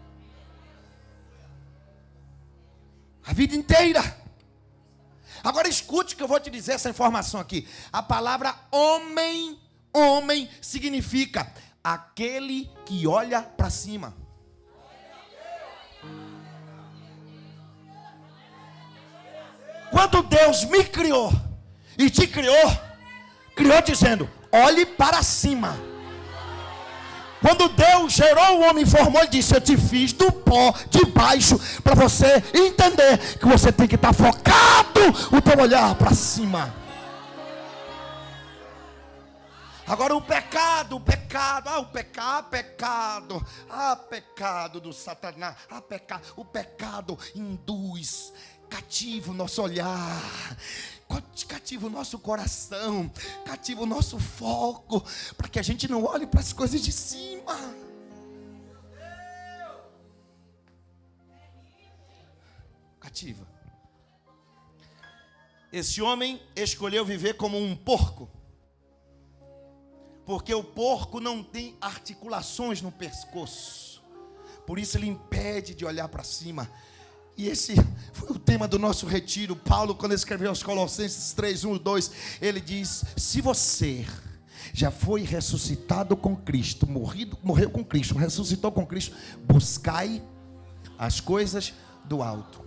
A vida inteira. Agora escute que eu vou te dizer essa informação aqui. A palavra homem significa aquele que olha para cima. Quando Deus me criou e te criou dizendo: olhe para cima. Quando Deus gerou o homem e formou, Ele disse: eu te fiz do pó de baixo, para você entender que você tem que estar focado, o teu olhar para cima. Agora o pecado, pecado do Satanás, o pecado induz, cativa o nosso olhar, cativa o nosso coração, cativa o nosso foco, para que a gente não olhe para as coisas de cima. Cativa. Esse homem escolheu viver como um porco, porque o porco não tem articulações no pescoço, por isso ele impede de olhar para cima. E esse foi o tema do nosso retiro. Paulo, quando escreveu aos Colossenses 3, 1, 2, ele diz: se você já foi ressuscitado com Cristo, morreu com Cristo, ressuscitou com Cristo, buscai as coisas do alto,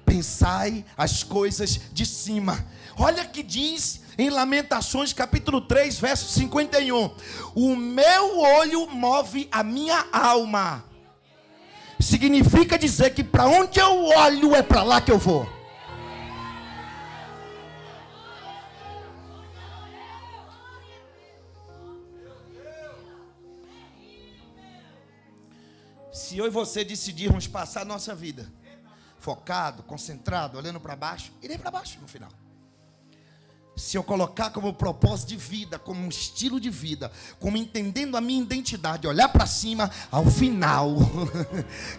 pensai as coisas de cima. Olha que diz em Lamentações capítulo 3, verso 51: o meu olho move a minha alma. Significa dizer que para onde eu olho é para lá que eu vou. Se eu e você decidirmos passar a nossa vida focado, concentrado, olhando para baixo, irei para baixo no final. Se eu colocar como propósito de vida, como um estilo de vida, como entendendo a minha identidade, olhar para cima, ao final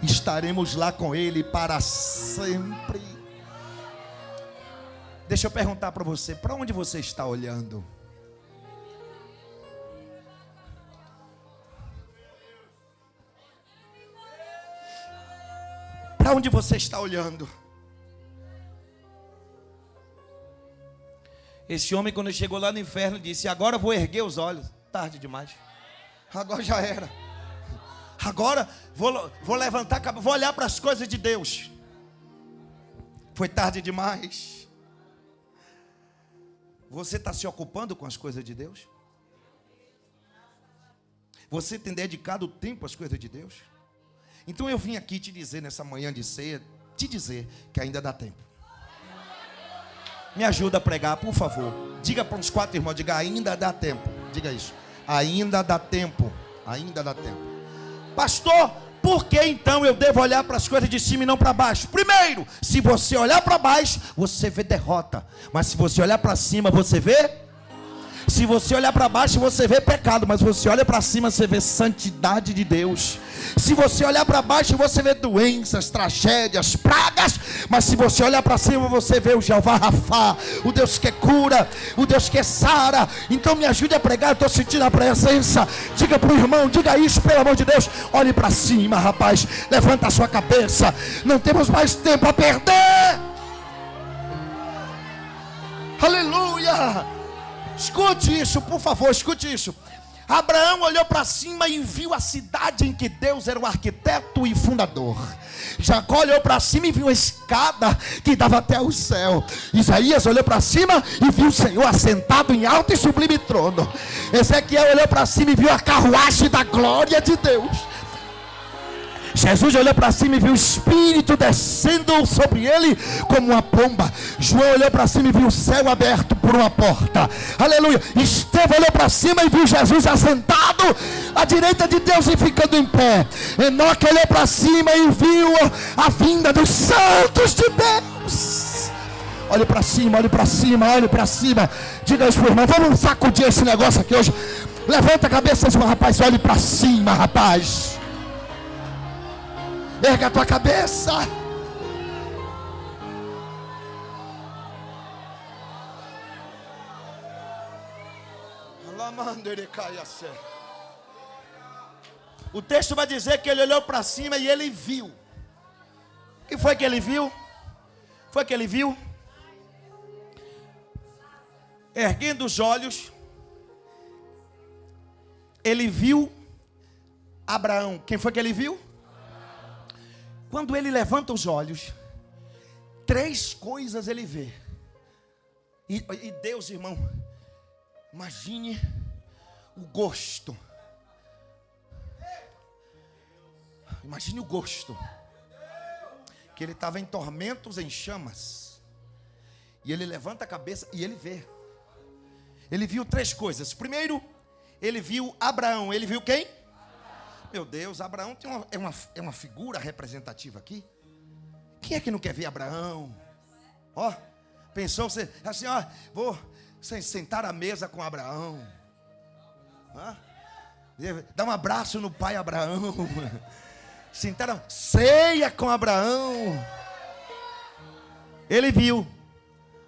estaremos lá com Ele para sempre. Deixa eu perguntar para você: para onde você está olhando? Para onde você está olhando? Esse homem, quando chegou lá no inferno, disse: agora vou erguer os olhos. Tarde demais. Agora já era. Agora vou levantar a cabeça, vou olhar para as coisas de Deus. Foi tarde demais. Você está se ocupando com as coisas de Deus? Você tem dedicado tempo às coisas de Deus? Então eu vim aqui te dizer, nessa manhã de ceia, te dizer que ainda dá tempo. Me ajuda a pregar, por favor. Diga para uns 4 irmãos, diga: ainda dá tempo. Diga isso: ainda dá tempo. Ainda dá tempo. Pastor, por que então eu devo olhar para as coisas de cima e não para baixo? Primeiro, se você olhar para baixo, você vê derrota. Mas se você olhar para cima, você vê... Se você olhar para baixo, você vê pecado. Mas se você olha para cima, você vê santidade de Deus. Se você olhar para baixo, você vê doenças, tragédias, pragas. Mas se você olhar para cima, você vê o Jeová Rafá, o Deus que cura, o Deus que sara. Então me ajude a pregar, eu estou sentindo a presença. Diga para o irmão, diga isso, pelo amor de Deus. Olhe para cima, rapaz, levanta a sua cabeça. Não temos mais tempo a perder. Aleluia. Escute isso, por favor, escute isso. Abraão olhou para cima e viu a cidade em que Deus era o arquiteto e fundador. Jacó olhou para cima e viu a escada que dava até o céu. Isaías olhou para cima e viu o Senhor assentado em alto e sublime trono. Ezequiel olhou para cima e viu a carruagem da glória de Deus. Jesus olhou para cima e viu o Espírito descendo sobre ele como uma pomba. João olhou para cima e viu o céu aberto por uma porta. Aleluia. Estevão olhou para cima e viu Jesus assentado à direita de Deus e ficando em pé. Enoque olhou para cima e viu a vinda dos santos de Deus. Olhe para cima, olhe para cima, olhe para cima. Diga isso, irmão, vamos sacudir esse negócio aqui hoje. Levanta a cabeça, meu rapaz, olhe para cima, rapaz. Erga a tua cabeça. O texto vai dizer que ele olhou para cima e ele viu. O que foi que ele viu? Foi que ele viu? Erguendo os olhos, ele viu Abraão. Quem foi que ele viu? Quando ele levanta os olhos, 3 coisas ele vê. E Deus, irmão, imagine o gosto Imagine o gosto. Que ele estava em tormentos, em chamas. E ele levanta a cabeça e ele vê. Ele viu 3 coisas. Primeiro, ele viu Abraão. Ele viu quem? Meu Deus, Abraão é uma figura representativa aqui. Quem é que não quer ver Abraão? Ó, pensou você assim, ó, vou sentar à mesa com Abraão. Dá um abraço no pai Abraão. Sentar a ceia com Abraão. Ele viu.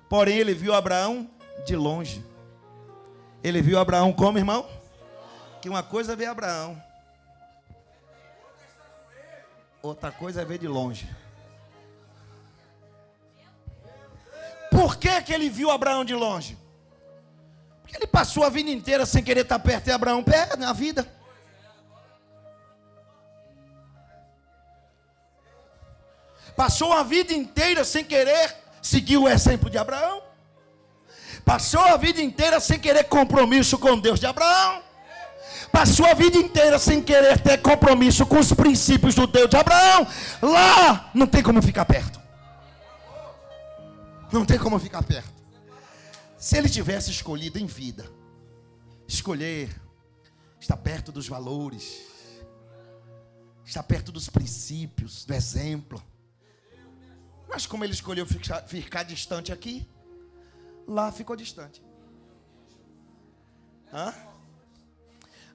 Porém, ele viu Abraão de longe. Ele viu Abraão como, irmão? Que uma coisa é ver Abraão, outra coisa é ver de longe. Por que que ele viu Abraão de longe? Porque ele passou a vida inteira sem querer estar perto de Abraão, perto na vida. Passou a vida inteira sem querer seguir o exemplo de Abraão. Passou a vida inteira sem querer compromisso com Deus de Abraão. Passou a vida inteira sem querer ter compromisso com os princípios do Deus de Abraão. Lá não tem como ficar perto. Não tem como ficar perto. Se ele tivesse escolhido em vida, escolher estar perto dos valores, estar perto dos princípios, do exemplo. Mas como ele escolheu ficar distante aqui, lá ficou distante.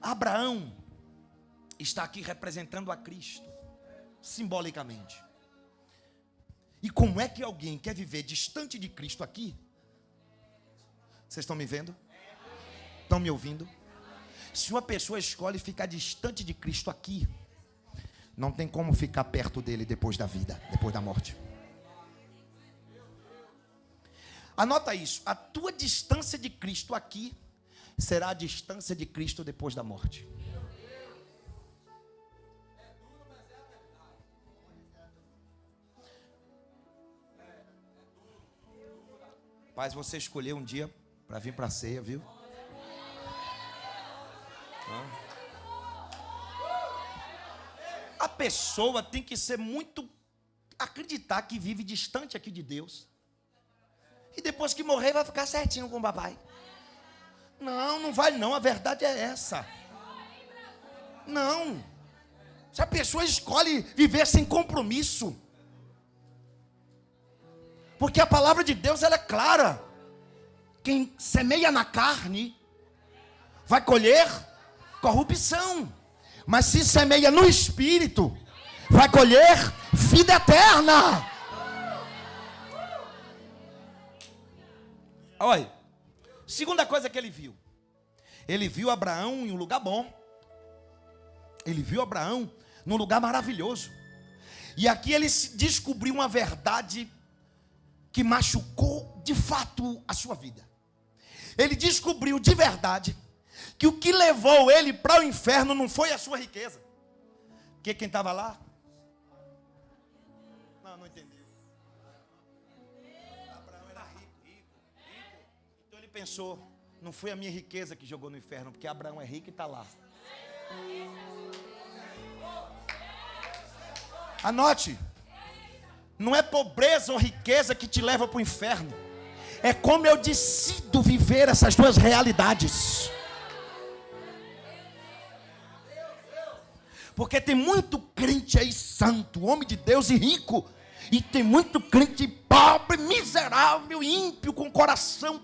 Abraão está aqui representando a Cristo, simbolicamente. E como é que alguém quer viver distante de Cristo aqui? Vocês estão me vendo? Estão me ouvindo? Se uma pessoa escolhe ficar distante de Cristo aqui, não tem como ficar perto dele depois da vida, depois da morte. Anota isso, a tua distância de Cristo aqui será a distância de Cristo depois da morte. Paz, você escolheu um dia para vir para a ceia, viu? A pessoa tem que ser muito, acreditar que vive distante aqui de Deus. E depois que morrer vai ficar certinho com o papai. Não, não vai não, a verdade é essa. Não. Se a pessoa escolhe viver sem compromisso, porque a palavra de Deus ela é clara. Quem semeia na carne vai colher corrupção. Mas se semeia no Espírito, vai colher vida eterna. Olha, segunda coisa que ele viu Abraão em um lugar bom. Ele viu Abraão num lugar maravilhoso. E aqui ele descobriu uma verdade que machucou de fato a sua vida. Ele descobriu de verdade que o que levou ele para o inferno não foi a sua riqueza. Porque quem estava lá? Não entendeu. Abraão era rico. Então ele pensou, não foi a minha riqueza que jogou no inferno, porque Abraão é rico e está lá. Anote. Não é pobreza ou riqueza que te leva para o inferno. É como eu decido viver essas duas realidades. Porque tem muito crente aí santo, homem de Deus e rico. E tem muito crente pobre, miserável, ímpio, com coração.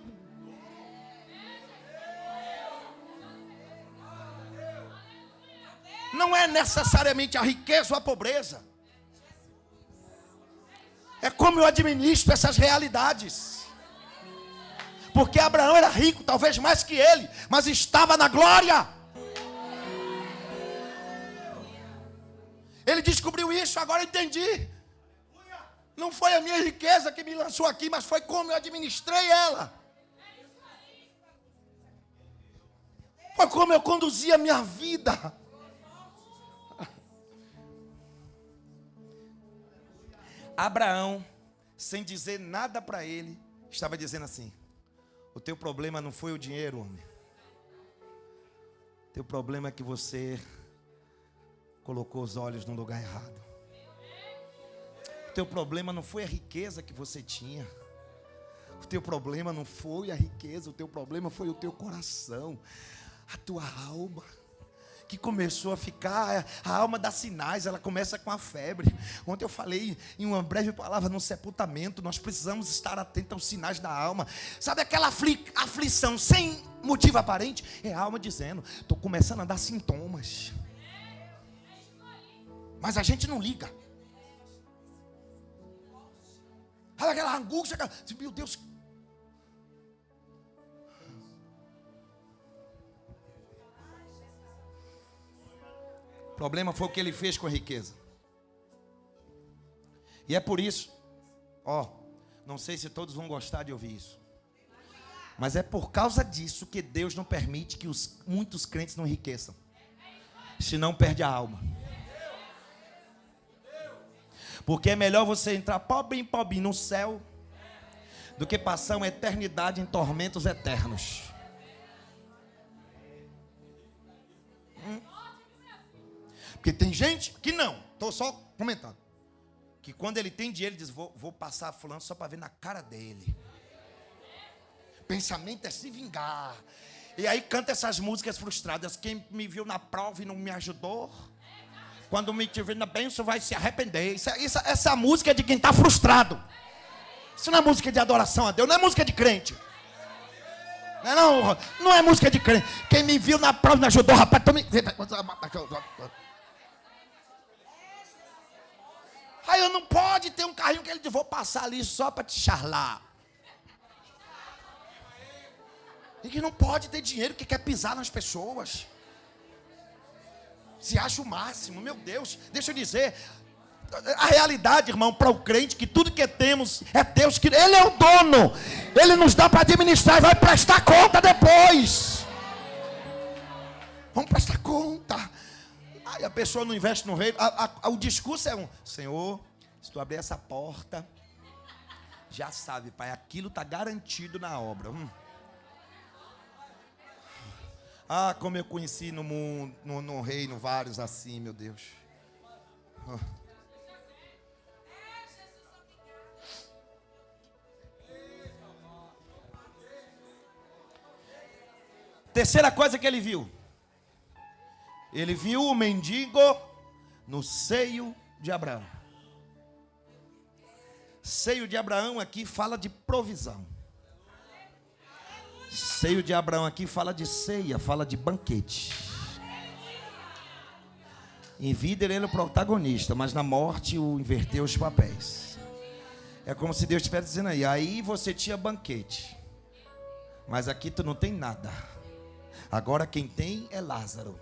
Não é necessariamente a riqueza ou a pobreza. É como eu administro essas realidades. Porque Abraão era rico, talvez mais que ele, mas estava na glória. Ele descobriu isso, agora eu entendi. Não foi a minha riqueza que me lançou aqui, mas foi como eu administrei ela. Foi como eu conduzi a minha vida. Abraão, sem dizer nada para ele, estava dizendo assim: o teu problema não foi o dinheiro, homem. Teu problema é que você colocou os olhos no lugar errado. O teu problema não foi a riqueza que você tinha. O teu problema não foi a riqueza, o teu problema foi o teu coração, a tua alma, que começou a ficar, a alma dá sinais, ela começa com a febre. Ontem eu falei em uma breve palavra no sepultamento, nós precisamos estar atentos aos sinais da alma. Sabe aquela aflição sem motivo aparente? É a alma dizendo, estou começando a dar sintomas. Mas a gente não liga. Olha aquela angústia, meu Deus. O problema foi o que ele fez com a riqueza. E é por isso, não sei se todos vão gostar de ouvir isso, mas é por causa disso que Deus não permite que muitos crentes não enriqueçam, senão perde a alma. Porque é melhor você entrar pobrinho no céu do que passar uma eternidade em tormentos eternos. Porque tem gente que não, estou só comentando, que quando ele tem dinheiro, ele diz, vou passar fulano só para ver na cara dele. Pensamento é se vingar. E aí canta essas músicas frustradas. Quem me viu na prova e não me ajudou, quando me tiver na bênção vai se arrepender. Essa música é de quem está frustrado. Isso não é música de adoração a Deus, não é música de crente. Não é música de crente. Quem me viu na prova e me ajudou, rapaz, aí eu não pode ter um carrinho que ele diz, vou passar ali só para te charlar. E que não pode ter dinheiro que quer pisar nas pessoas. Se acha o máximo, meu Deus. Deixa eu dizer, a realidade, irmão, para o crente, que tudo que temos é Deus, que Ele é o dono. Ele nos dá para administrar e vai prestar conta depois. Vamos prestar conta. Aí a pessoa não investe no reino. O discurso é Senhor, se tu abrir essa porta, já sabe, pai, aquilo está garantido na obra. Como eu conheci no mundo, no reino, vários assim, meu Deus. Terceira coisa que ele viu. Ele viu o mendigo no seio de Abraão. Seio de Abraão aqui fala de provisão. Seio de Abraão aqui fala de ceia, fala de banquete. Em vida ele era o protagonista, mas na morte o inverteu os papéis. É como se Deus estivesse dizendo aí você tinha banquete, mas aqui tu não tem nada. Agora quem tem é Lázaro.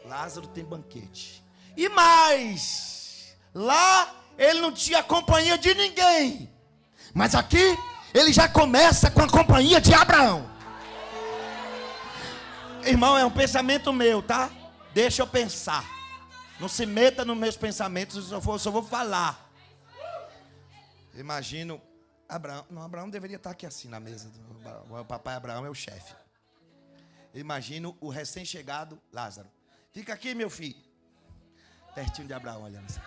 Lázaro tem banquete. E mais, lá ele não tinha companhia de ninguém, mas aqui ele já começa com a companhia de Abraão. Irmão, é um pensamento meu, tá? Deixa eu pensar. Não se meta nos meus pensamentos, eu só vou falar. Imagino Abraão. Não, Abraão deveria estar aqui assim na mesa. O papai Abraão é o chefe. Imagino o recém-chegado Lázaro. Fica aqui, meu filho. Pertinho de Abraão, olhando assim.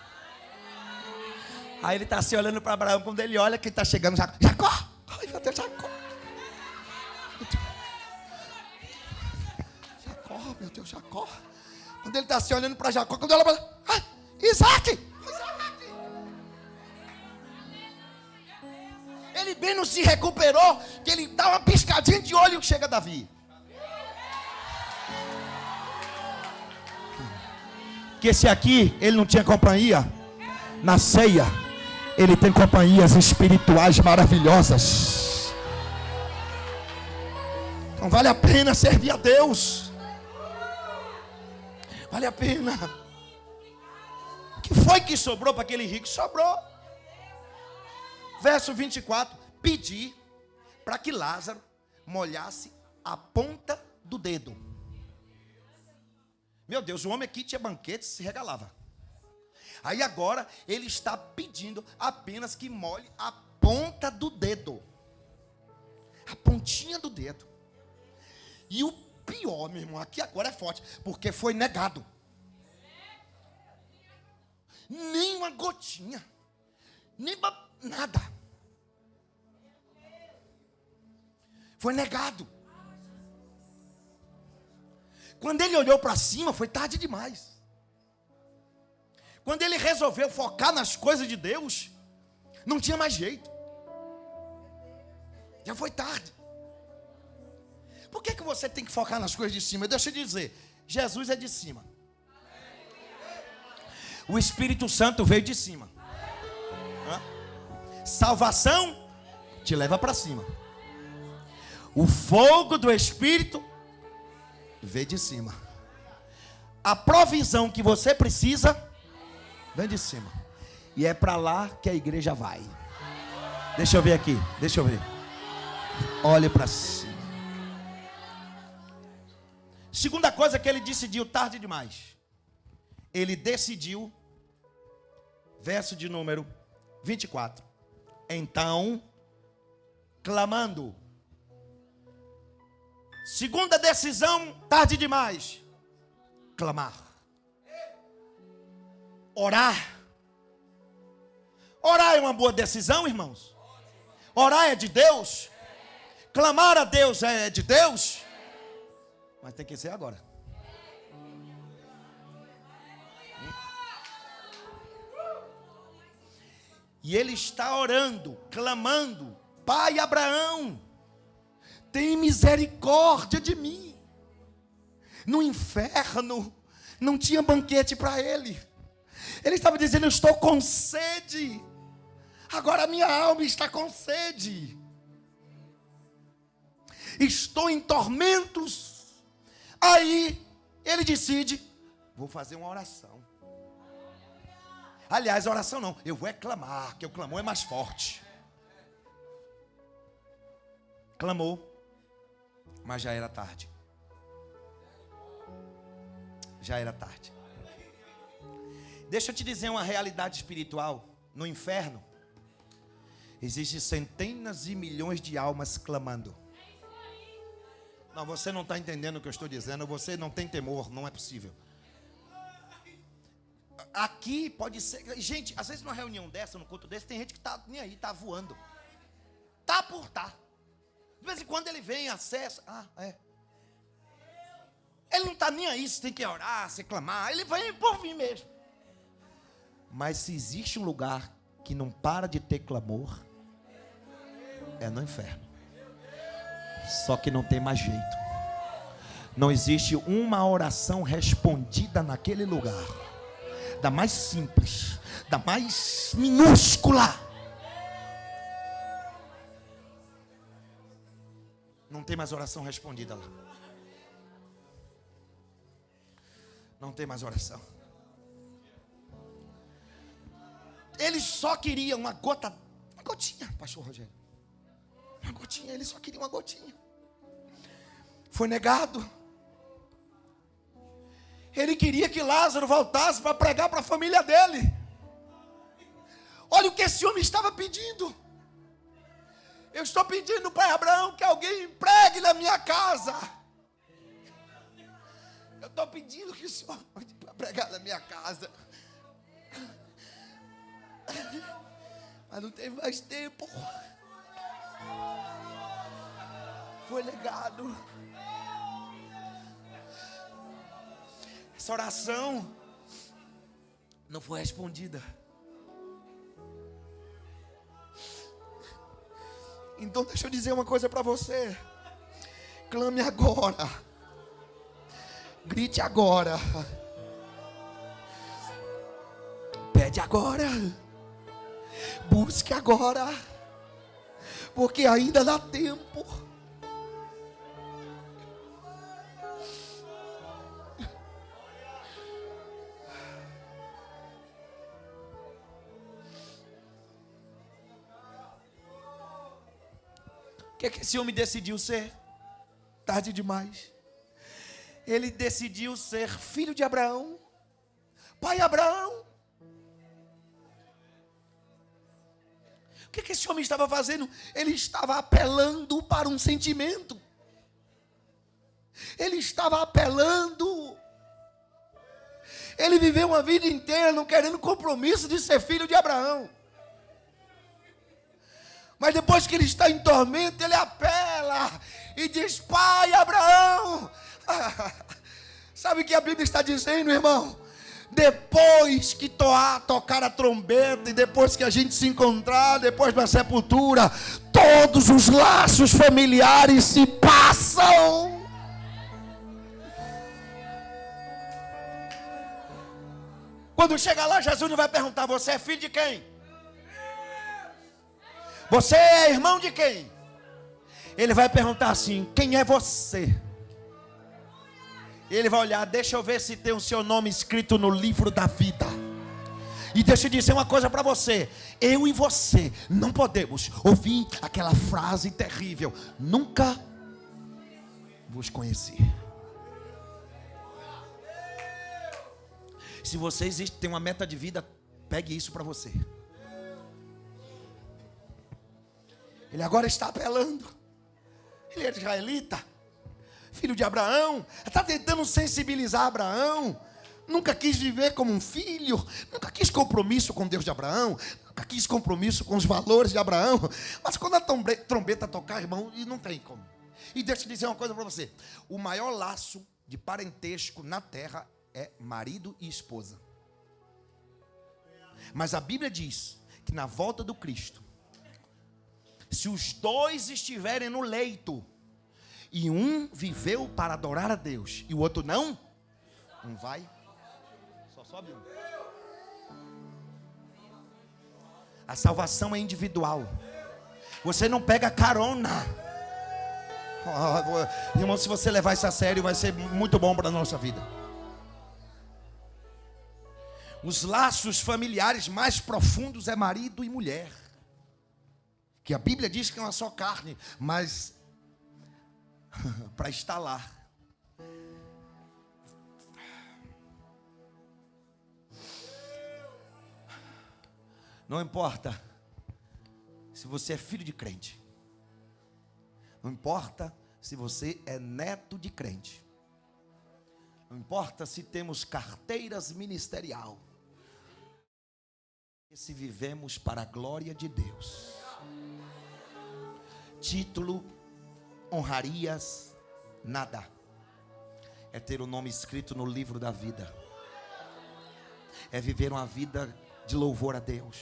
Aí ele está assim olhando para Abraão. Quando ele olha, que está chegando Jacó. Ai, meu Deus, Jacó. Jacó, meu Deus, Jacó. Quando ele está assim olhando para Jacó, quando ela fala, Isaac. Ele bem não se recuperou, que ele dá uma piscadinha de olho e chega Davi. Que esse aqui, ele não tinha companhia. Na ceia, ele tem companhias espirituais maravilhosas. Então vale a pena servir a Deus. Vale a pena. O que foi que sobrou para aquele rico? Sobrou. Verso 24. Pedi para que Lázaro molhasse a ponta do dedo. Meu Deus, o homem aqui tinha banquete, se regalava. Aí agora ele está pedindo apenas que molhe a ponta do dedo. A pontinha do dedo. E o pior, meu irmão, aqui agora é forte, porque foi negado. Nem uma gotinha. Nada. Foi negado. Quando ele olhou para cima, foi tarde demais. Quando ele resolveu focar nas coisas de Deus, não tinha mais jeito. Já foi tarde. Por que você tem que focar nas coisas de cima? Deixa eu te dizer, Jesus é de cima. O Espírito Santo veio de cima. Salvação te leva para cima. O fogo do Espírito veio de cima. A provisão que você precisa vem de cima. E é para lá que a igreja vai. Deixa eu ver aqui, deixa eu ver. Olhe para cima. Segunda coisa que ele decidiu tarde demais. Ele decidiu, verso de número 24. Então, clamando. Segunda decisão, tarde demais. Clamar. Orar. Orar é uma boa decisão, irmãos? Orar é de Deus? Clamar a Deus é de Deus? Mas tem que ser agora. E ele está orando, clamando: Pai Abraão, tem misericórdia de mim. No inferno não tinha banquete para ele. Ele estava dizendo: eu estou com sede. Agora minha alma está com sede. Estou em tormentos. Aí ele decide: vou fazer uma oração. Aliás, oração não, eu vou clamar, que o clamor é mais forte. Clamou, mas já era tarde. Já era tarde. Deixa eu te dizer uma realidade espiritual. No inferno existem centenas e milhões de almas clamando. Não, você não está entendendo o que eu estou dizendo. Você não tem temor, não é possível. Aqui pode ser. Gente, às vezes numa reunião dessa, num culto desse, tem gente que está nem aí, está voando. Tá por tá. De vez em quando ele vem, acessa. Ele não está nem aí, se tem que orar, se clamar. Ele vem por vir mesmo. Mas se existe um lugar que não para de ter clamor, é no inferno. Só que não tem mais jeito. Não existe uma oração respondida naquele lugar. Da mais simples, da mais minúscula. Não tem mais oração respondida lá. Não tem mais oração. Ele só queria uma gotinha, pastor Rogério. Uma gotinha, ele só queria uma gotinha. Foi negado. Ele queria que Lázaro voltasse para pregar para a família dele. Olha o que esse homem estava pedindo. Eu estou pedindo, Pai Abraão, que alguém pregue na minha casa. Eu estou pedindo que o Senhor mande para pregar na minha casa. Mas não teve mais tempo. Foi negado. Essa oração não foi respondida. Então deixa eu dizer uma coisa para você. Clame agora. Grite agora. Pede agora. Busque agora. Porque ainda dá tempo. O que é que esse homem decidiu ser? Tarde demais. Ele decidiu ser filho de Abraão. Pai Abraão. O que é que esse homem estava fazendo? Ele estava apelando para um sentimento. Ele estava apelando. Ele viveu uma vida inteira não querendo compromisso de ser filho de Abraão. Mas depois que ele está em tormento, ele apela e diz: pai Abraão. Sabe o que a Bíblia está dizendo, irmão? Depois que tocar a trombeta, e depois que a gente se encontrar, depois da sepultura, todos os laços familiares se passam. Quando chegar lá, Jesus não vai perguntar: você é filho de quem? Você é irmão de quem? Ele vai perguntar assim: quem é você? Ele vai olhar: deixa eu ver se tem o seu nome escrito no livro da vida. E deixa eu dizer uma coisa para você: eu e você não podemos ouvir aquela frase terrível: nunca vos conheci. Se você tem uma meta de vida, pegue isso para você. Ele agora está apelando. Ele é israelita, filho de Abraão, está tentando sensibilizar Abraão. Nunca quis viver como um filho, nunca quis compromisso com Deus de Abraão, nunca quis compromisso com os valores de Abraão. Mas quando a trombeta tocar, irmão, e não tem como. E deixa eu dizer uma coisa para você: o maior laço de parentesco na terra é marido e esposa. Mas a Bíblia diz que na volta do Cristo, se os dois estiverem no leito, e um viveu para adorar a Deus e o outro não, um vai, só sobe um. A salvação é individual. Você não pega carona. Irmão, se você levar isso a sério, vai ser muito bom para a nossa vida. Os laços familiares mais profundos é marido e mulher, que a Bíblia diz que é uma só carne, mas para estar lá, não importa se você é filho de crente, não importa se você é neto de crente, não importa se temos carteiras ministerial, se vivemos para a glória de Deus. Título, honrarias, nada. É ter o nome escrito no livro da vida. É viver uma vida de louvor a Deus.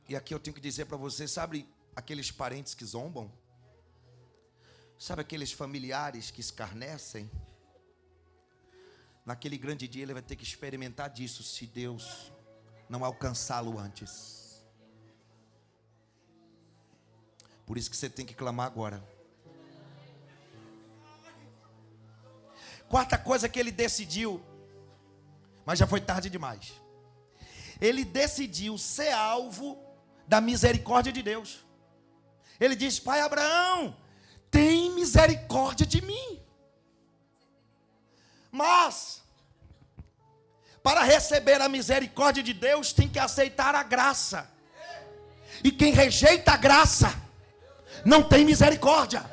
E aqui eu tenho que dizer para você: sabe aqueles parentes que zombam? Sabe aqueles familiares que escarnecem? Naquele grande dia ele vai ter que experimentar disso, se Deus não alcançá-lo antes. Por isso que você tem que clamar agora. Quarta coisa que ele decidiu, mas já foi tarde demais. Ele decidiu ser alvo da misericórdia de Deus. Ele diz: pai Abraão, tem misericórdia de mim. Mas, para receber a misericórdia de Deus, tem que aceitar a graça. E quem rejeita a graça, não tem misericórdia.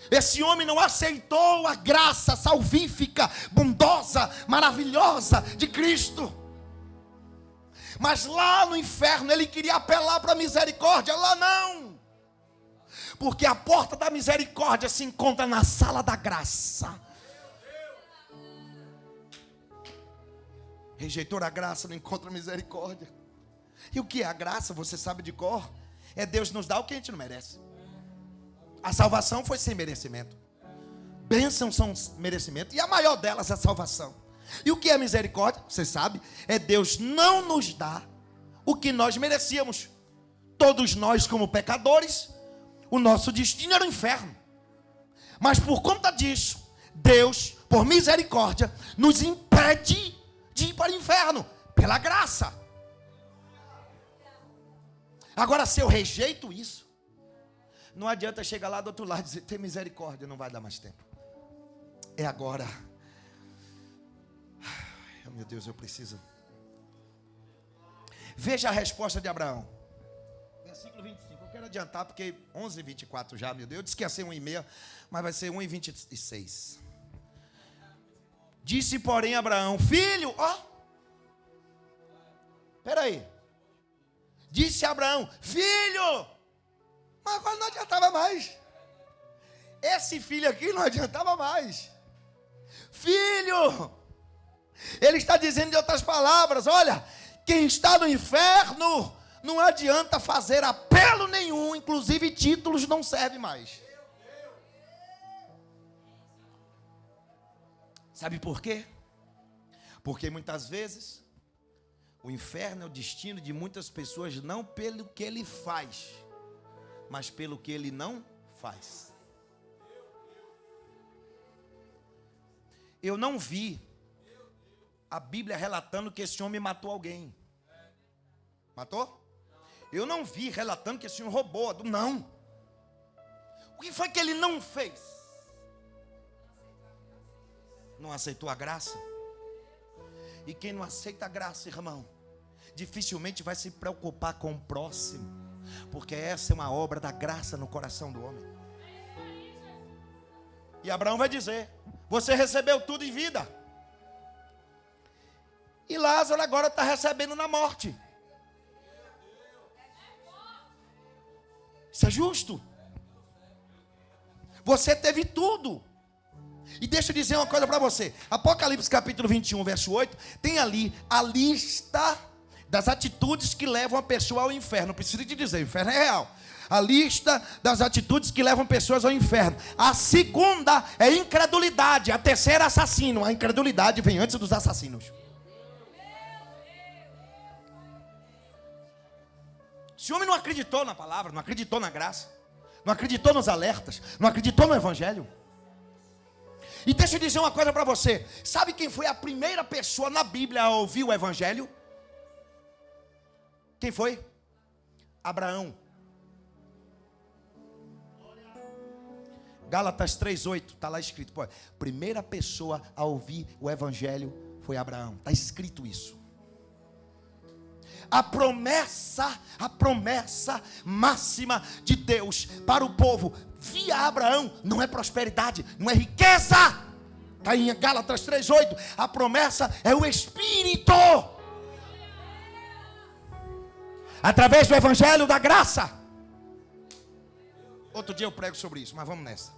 Esse homem não aceitou a graça salvífica, bondosa, maravilhosa de Cristo. Mas lá no inferno ele queria apelar para a misericórdia. Lá não. Porque a porta da misericórdia se encontra na sala da graça. Rejeitou a graça, não encontra misericórdia. E o que é a graça? Você sabe de cor? É Deus nos dar o que a gente não merece. A salvação foi sem merecimento. Bênçãos são merecimento, e a maior delas é a salvação. E o que é misericórdia? Você sabe? É Deus não nos dar o que nós merecíamos. Todos nós, como pecadores, o nosso destino era o inferno. Mas por conta disso, Deus, por misericórdia, nos impede de ir para o inferno, pela graça. Agora, se eu rejeito isso, não adianta chegar lá do outro lado e dizer: tem misericórdia, não vai dar mais tempo. É agora. Oh, meu Deus, eu preciso. Veja a resposta de Abraão. Versículo 25. quero adiantar porque 11h24 já, meu Deus. Eu disse que ia ser 1h30, mas vai ser 1h26. Disse, porém, Abraão, filho, espera aí. Disse Abraão, filho, mas agora não adiantava mais. Esse filho aqui não adiantava mais. Filho, ele está dizendo de outras palavras, olha, quem está no inferno, não adianta fazer apelo nenhum, inclusive títulos não servem mais. Sabe por quê? Porque muitas vezes o inferno é o destino de muitas pessoas não pelo que ele faz, mas pelo que ele não faz. Eu não vi a Bíblia relatando que esse homem matou alguém. Matou? Eu não vi relatando que esse homem roubou. Não. O que foi que ele não fez? Não aceitou a graça? E quem não aceita a graça, irmão, dificilmente vai se preocupar com o próximo, porque essa é uma obra da graça no coração do homem. E Abraão vai dizer, você recebeu tudo em vida, e Lázaro agora está recebendo na morte. Isso é justo? Você teve tudo. E deixa eu dizer uma coisa para você. Apocalipse capítulo 21, verso 8. Tem ali a lista das atitudes que levam a pessoa ao inferno. Não preciso te dizer, o inferno é real. A lista das atitudes que levam pessoas ao inferno. A segunda é incredulidade. A terceira é assassino. A incredulidade vem antes dos assassinos. Esse homem não acreditou na palavra, não acreditou na graça, não acreditou nos alertas, não acreditou no evangelho. E deixa eu dizer uma coisa para você. Sabe quem foi a primeira pessoa na Bíblia a ouvir o evangelho? Quem foi? Abraão. Gálatas 3:8, está lá escrito. Pô, primeira pessoa a ouvir o evangelho foi Abraão. Está escrito isso. A promessa máxima de Deus para o povo via Abraão não é prosperidade, não é riqueza. Está em Gálatas 3:8. A promessa é o Espírito. Através do evangelho da graça. Outro dia eu prego sobre isso, mas vamos nessa.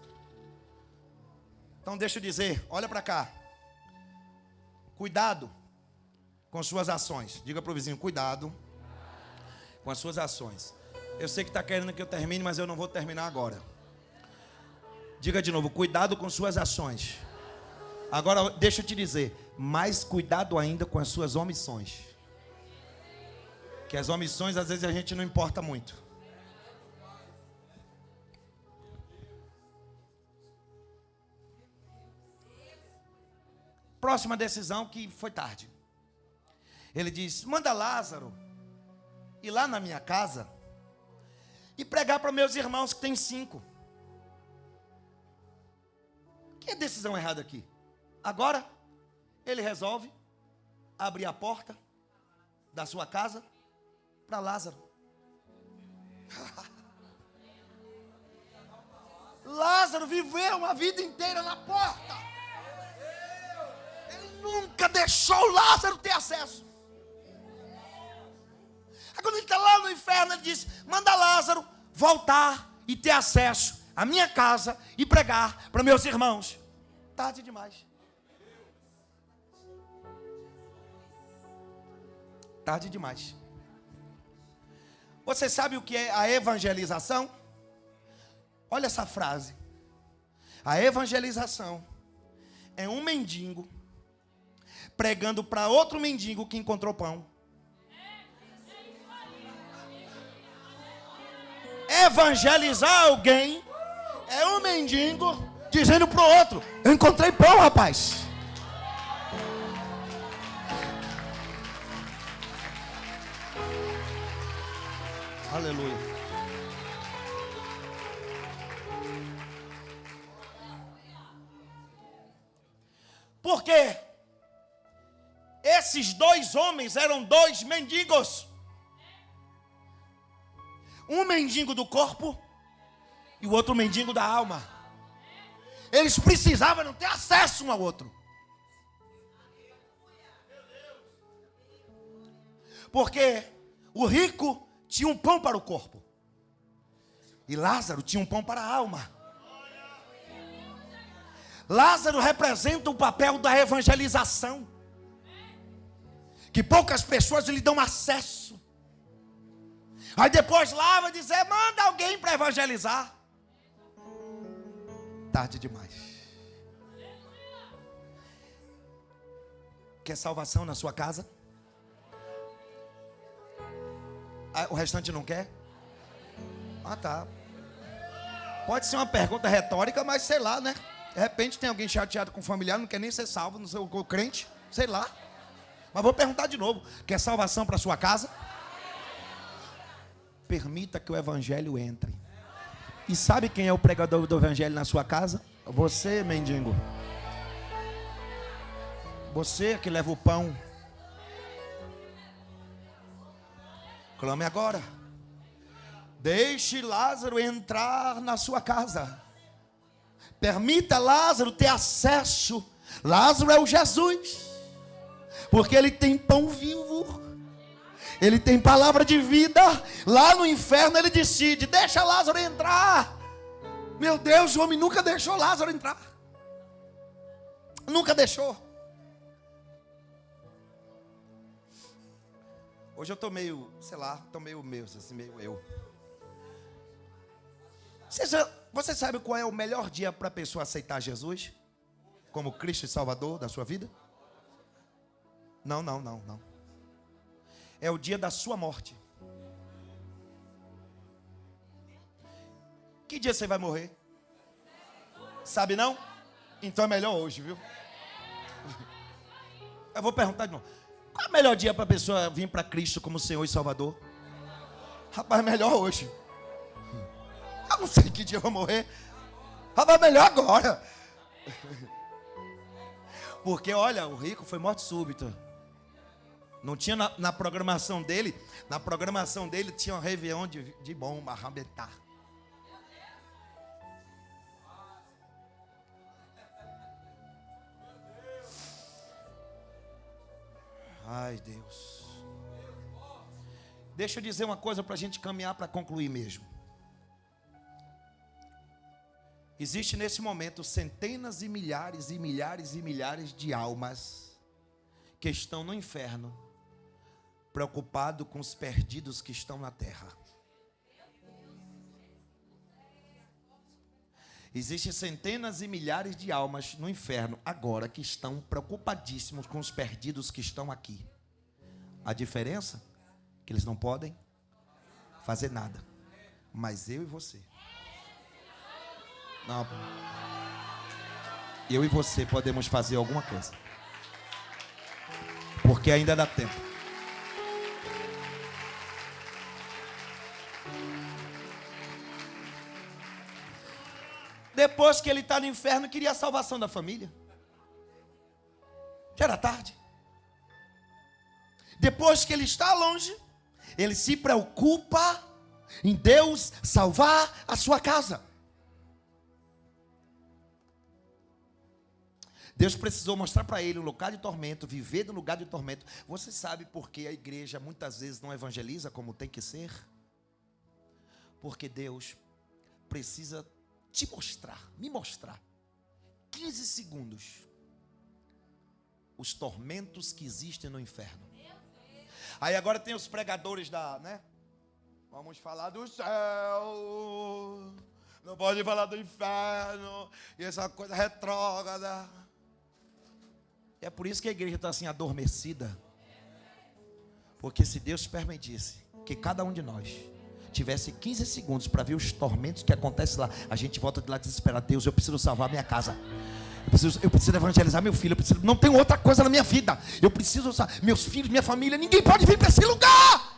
Então deixa eu dizer, olha para cá. Cuidado com suas ações. Diga para o vizinho, cuidado com as suas ações. Eu sei que está querendo que eu termine, mas eu não vou terminar agora. Diga de novo, cuidado com suas ações. Agora deixa eu te dizer, mais cuidado ainda com as suas omissões. Que as omissões às vezes a gente não importa muito. Próxima decisão que foi tarde. Ele diz, manda Lázaro ir lá na minha casa e pregar para meus irmãos que tem 5. Que é decisão errada aqui? Agora, ele resolve abrir a porta da sua casa para Lázaro. Lázaro viveu uma vida inteira na porta. Ele nunca deixou Lázaro ter acesso. Quando ele está lá no inferno, ele diz, manda Lázaro voltar e ter acesso à minha casa e pregar para meus irmãos. Tarde demais. Tarde demais. Você sabe o que é a evangelização? Olha essa frase. A evangelização é um mendigo pregando para outro mendigo que encontrou pão. Evangelizar alguém é um mendigo dizendo para o outro, eu encontrei pão, rapaz. Aleluia. Porque esses 2 homens eram 2 mendigos. Um mendigo do corpo e o outro mendigo da alma. Eles precisavam não ter acesso um ao outro. Porque o rico tinha um pão para o corpo. E Lázaro tinha um pão para a alma. Lázaro representa o papel da evangelização. Que poucas pessoas lhe dão acesso. Aí depois lá vai dizer, manda alguém para evangelizar. Tarde demais. Quer salvação na sua casa? O restante não quer? Ah, tá. Pode ser uma pergunta retórica, mas sei lá, né? De repente tem alguém chateado com o familiar, não quer nem ser salvo, não sei o crente, sei lá. Mas vou perguntar de novo. Quer salvação para sua casa? Permita que o evangelho entre. E sabe quem é o pregador do evangelho na sua casa? Você, mendigo. Você que leva o pão. Clame agora. Deixe Lázaro entrar na sua casa. Permita Lázaro ter acesso. Lázaro é o Jesus. Porque ele tem pão vivo. Ele tem palavra de vida. Lá no inferno ele decide, deixa Lázaro entrar. Meu Deus, o homem nunca deixou Lázaro entrar. Nunca deixou. Hoje eu estou meio, sei lá, estou meio assim, meio eu. Você sabe qual é o melhor dia para a pessoa aceitar Jesus? Como Cristo e Salvador da sua vida? Não. É o dia da sua morte. Que dia você vai morrer? Sabe não? Então é melhor hoje, viu? Eu vou perguntar de novo. Qual é o melhor dia para a pessoa vir para Cristo como Senhor e Salvador? Rapaz, é melhor hoje. Eu não sei que dia eu vou morrer. Rapaz, é melhor agora. Porque, olha, o rico foi morte súbita. Não tinha na programação dele. Na programação dele tinha um réveillon de bomba, arrebentar. Ai, Deus. Deixa eu dizer uma coisa para a gente caminhar para concluir mesmo. Existe nesse momento centenas e milhares e milhares e milhares de almas que estão no inferno, preocupado com os perdidos que estão na terra. Existem centenas e milhares de almas no inferno agora que estão preocupadíssimos com os perdidos que estão aqui. A diferença é que eles não podem fazer nada. Mas eu e você. Não. Eu e você podemos fazer alguma coisa. Porque ainda dá tempo. Depois que ele está no inferno, queria a salvação da família. Já era tarde. Depois que ele está longe, ele se preocupa em Deus salvar a sua casa. Deus precisou mostrar para ele um lugar de tormento, viver no lugar de tormento. Você sabe por que a igreja muitas vezes não evangeliza como tem que ser? Porque Deus precisa me mostrar, 15 segundos, os tormentos que existem no inferno. Aí agora tem os pregadores né? Vamos falar do céu, não pode falar do inferno, e essa coisa retrógrada. É por isso que a igreja está assim adormecida. Porque se Deus permitisse que cada um de nós tivesse 15 segundos para ver os tormentos que acontecem lá, a gente volta de lá desesperado. Deus, eu preciso salvar minha casa. Eu preciso evangelizar meu filho. Não tem outra coisa na minha vida. Eu preciso salvar meus filhos, minha família. Ninguém pode vir para esse lugar.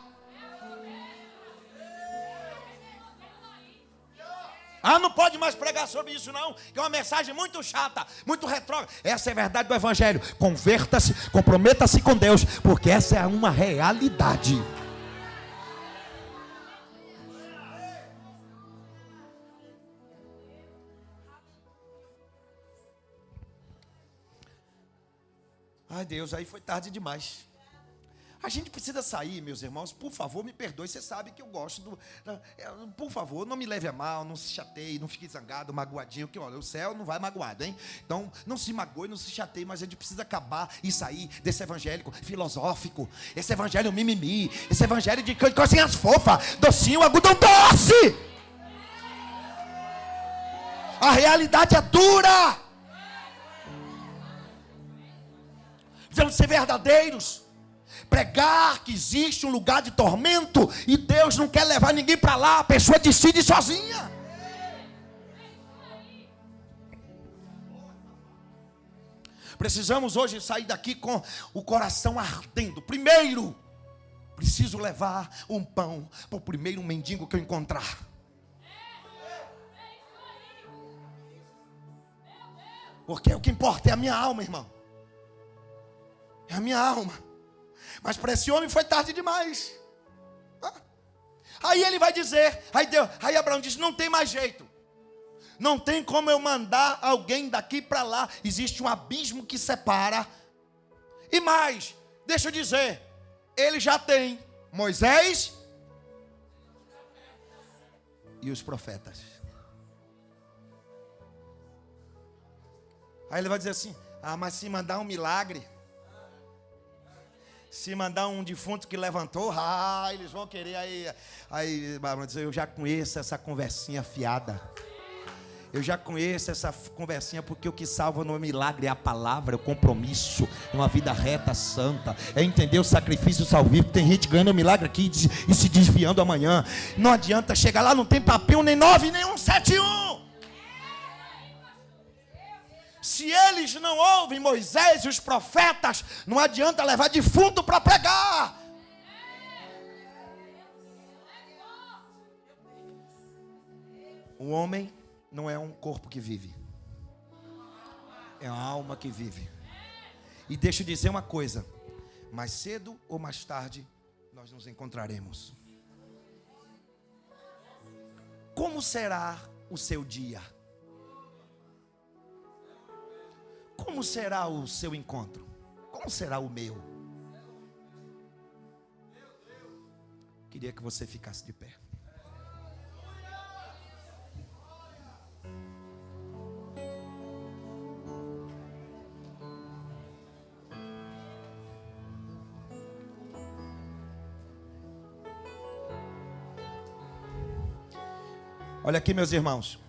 Não pode mais pregar sobre isso não, que é uma mensagem muito chata, muito retrógrada. Essa é a verdade do evangelho. Converta-se, comprometa-se com Deus, porque essa é uma realidade. Ai, Deus, aí foi tarde demais. A gente precisa sair, meus irmãos. Por favor, me perdoe. Você sabe que eu gosto do... Por favor, não me leve a mal, não se chateie, não fique zangado, magoadinho, que olha, o céu não vai magoado, hein? Então, não se magoe, não se chateie, mas a gente precisa acabar e sair desse evangélico filosófico, esse evangelho mimimi, esse evangelho de coisinhas fofas, docinho, algodão doce. A realidade é dura. Precisamos ser verdadeiros. Pregar que existe um lugar de tormento e Deus não quer levar ninguém para lá, a pessoa decide sozinha. Precisamos hoje sair daqui com o coração ardendo. Primeiro, preciso levar um pão para o primeiro mendigo que eu encontrar. Porque o que importa é a minha alma, irmão. É a minha alma. Mas para esse homem foi tarde demais. Aí ele vai dizer, aí Abraão diz, não tem mais jeito. Não tem como eu mandar alguém daqui para lá. Existe um abismo que separa. E mais, deixa eu dizer, ele já tem Moisés e os profetas. Aí ele vai dizer assim, mas se mandar um milagre, se mandar um defunto que levantou, eles vão querer. Aí vai dizer, eu já conheço essa conversinha fiada. Eu já conheço essa conversinha, porque o que salva no milagre é a palavra, é o compromisso, é uma vida reta, santa, é entender o sacrifício salvífico. Tem gente ganhando milagre aqui e se desviando amanhã. Não adianta chegar lá, não tem papel, nem 9, nem 171. Se eles não ouvem Moisés e os profetas, não adianta levar defunto para pregar. O homem não é um corpo que vive, é uma alma que vive. E deixa eu dizer uma coisa, mais cedo ou mais tarde nós nos encontraremos. Como será o seu dia? Como será o seu encontro? Como será o meu? Queria que você ficasse de pé. Olha aqui, meus irmãos.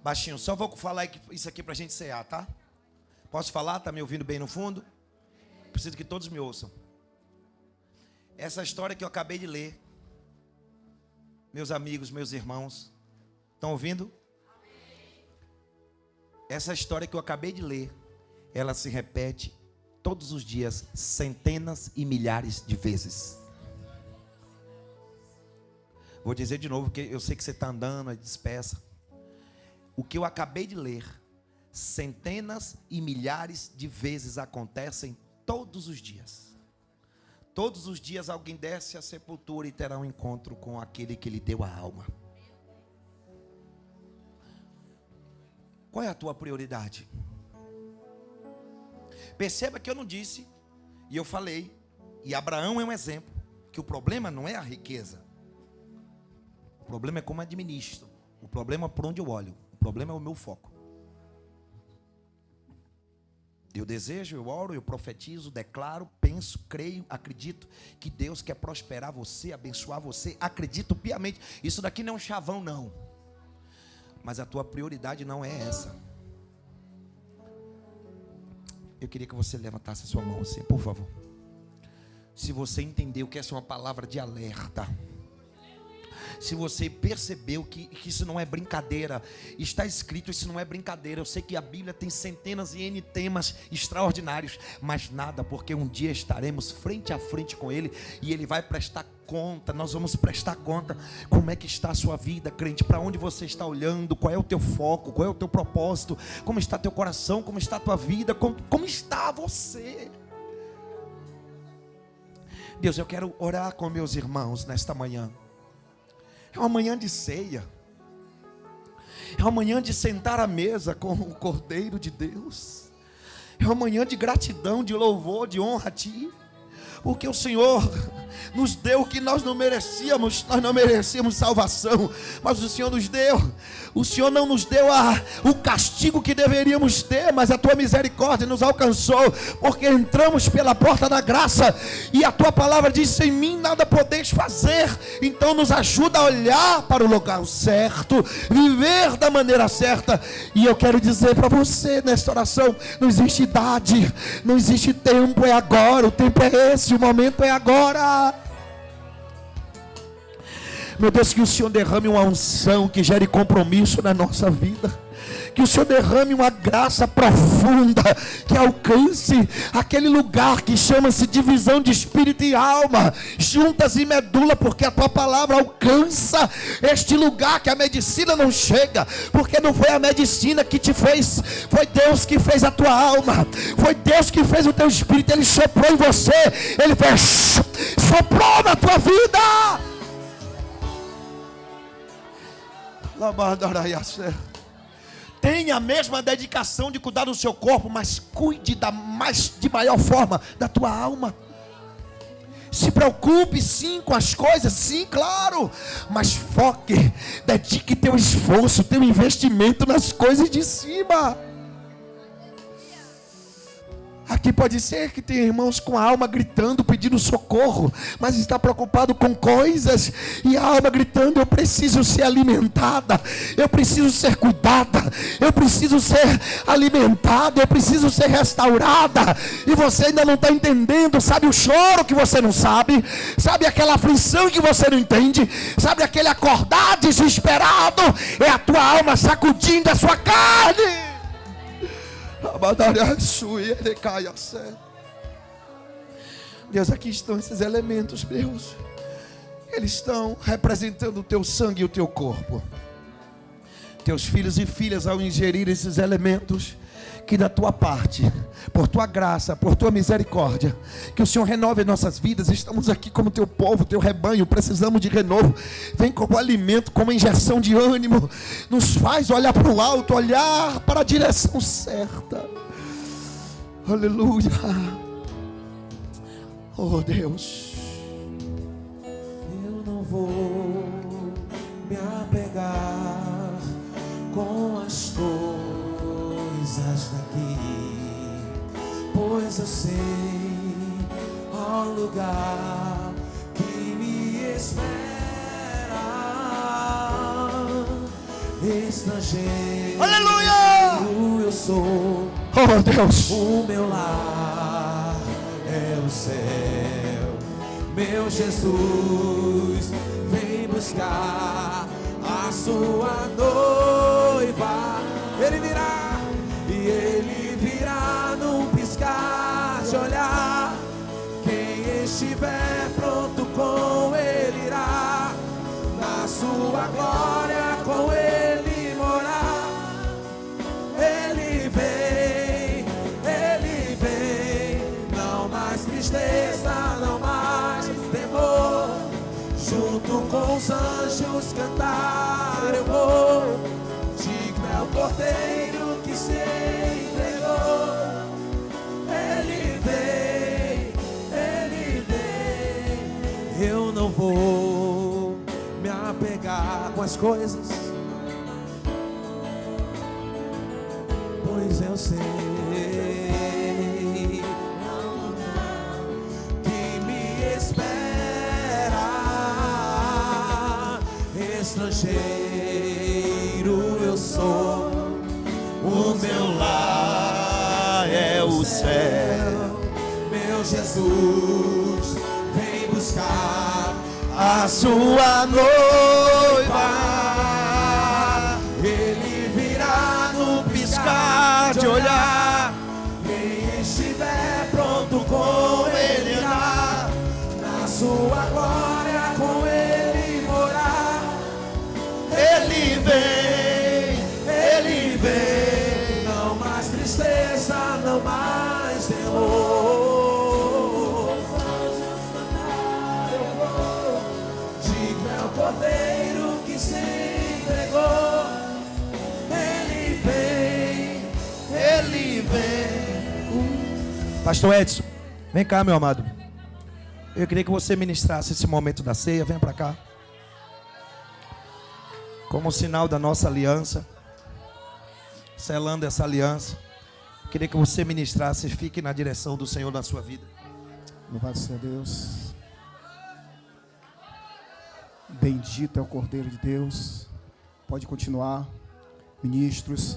Baixinho, só vou falar isso aqui para a gente cear, tá? Posso falar? Tá me ouvindo bem no fundo? Preciso que todos me ouçam. Essa história que eu acabei de ler, meus amigos, meus irmãos, estão ouvindo? Essa história que eu acabei de ler, ela se repete todos os dias, centenas e milhares de vezes. Vou dizer de novo, porque eu sei que você está andando, é dispersa. O que eu acabei de ler, centenas e milhares de vezes acontecem todos os dias. Todos os dias alguém desce à sepultura e terá um encontro com aquele que lhe deu a alma. Qual é a tua prioridade? Perceba que eu não disse, e eu falei, e Abraão é um exemplo, que o problema não é a riqueza. O problema é como administro. O problema é por onde eu olho. O problema é o meu foco. Eu desejo, eu oro, eu profetizo, declaro, penso, creio, acredito que Deus quer prosperar você, abençoar você. Acredito piamente. Isso daqui não é um chavão, não. Mas a tua prioridade não é essa. Eu queria que você levantasse a sua mão assim, por favor. Se você entendeu que essa é uma palavra de alerta, se você percebeu que isso não é brincadeira, está escrito, isso não é brincadeira. Eu sei que a Bíblia tem centenas e N temas extraordinários, mas nada, porque um dia estaremos frente a frente com Ele, e Ele vai prestar conta, nós vamos prestar conta. Como é que está a sua vida, crente? Para onde você está olhando? Qual é o teu foco? Qual é o teu propósito? Como está teu coração? Como está a tua vida? Como está você? Deus, eu quero orar com meus irmãos nesta manhã. É uma manhã de ceia. É uma manhã de sentar à mesa com o Cordeiro de Deus. É uma manhã de gratidão, de louvor, de honra a Ti. Porque o Senhor nos deu o que nós não merecíamos salvação, mas o Senhor nos deu. O Senhor não nos deu o castigo que deveríamos ter, mas a Tua misericórdia nos alcançou, porque entramos pela porta da graça, e a Tua palavra diz: sem mim nada podeis fazer. Então nos ajuda a olhar para o lugar certo, viver da maneira certa. E eu quero dizer para você nesta oração: não existe idade, não existe tempo, é agora, o tempo é esse, o momento é agora. Meu Deus, que o Senhor derrame uma unção que gere compromisso na nossa vida. Que o Senhor derrame uma graça profunda, que alcance aquele lugar que chama-se divisão de espírito e alma, juntas e medula, porque a Tua palavra alcança este lugar que a medicina não chega, porque não foi a medicina que te fez, foi Deus que fez a tua alma, foi Deus que fez o teu espírito. Ele soprou em você, Ele fez, soprou na tua vida. Tenha a mesma dedicação de cuidar do seu corpo, mas cuide de maior forma da tua alma. Se preocupe sim com as coisas, sim, claro, mas foque, dedique teu esforço, teu investimento nas coisas de cima. Aqui pode ser que tem irmãos com a alma gritando, pedindo socorro, mas está preocupado com coisas, e a alma gritando: eu preciso ser alimentada, eu preciso ser cuidada, eu preciso ser alimentada, eu preciso ser restaurada. E você ainda não está entendendo. Sabe o choro que você não sabe, sabe aquela aflição que você não entende, sabe aquele acordar desesperado? É a tua alma sacudindo a sua carne. Deus, aqui estão esses elementos, Deus. Eles estão representando o Teu sangue e o Teu corpo. Teus filhos e filhas, ao ingerir esses elementos, que da Tua parte, por Tua graça, por Tua misericórdia, que o Senhor renove nossas vidas. Estamos aqui como Teu povo, Teu rebanho, precisamos de renovo. Vem como alimento, como injeção de ânimo, nos faz olhar para o alto, olhar para a direção certa. Aleluia. Oh Deus, eu não vou me apegar com as coisas daqui, pois eu sei ao lugar que me espera. Estrangeiro, aleluia, eu sou. Oh Deus, o meu lar é o céu. Meu Jesus vem buscar a sua noiva. Ele virá, e Ele virá num piscar de olhar. Quem estiver pronto com Ele irá, na sua glória com Ele morar. Ele vem, não mais tristeza, não mais temor. Junto com os anjos cantar eu vou. Digno é o Cordeiro que se entregou. Ele vem, eu não vou me apegar com as coisas, pois eu sei que me espera. Estrangeiro eu sou, o meu lar é o céu. Meu Jesus vem buscar a sua noiva. Ele virá no piscar de olhar. Quem estiver pronto com Ele irá, na sua glória com Ele morar. Ele vem, não mais tristeza, não mais temor. Digno é o Cordeiro que se entregou. Ele vem, Pastor Edson, vem cá, meu amado. Eu queria que você ministrasse esse momento da ceia. Venha para cá. Como sinal da nossa aliança, selando essa aliança, eu queria que você ministrasse e fique na direção do Senhor na sua vida. Louvado seja Deus. Bendito é o Cordeiro de Deus. Pode continuar, ministros.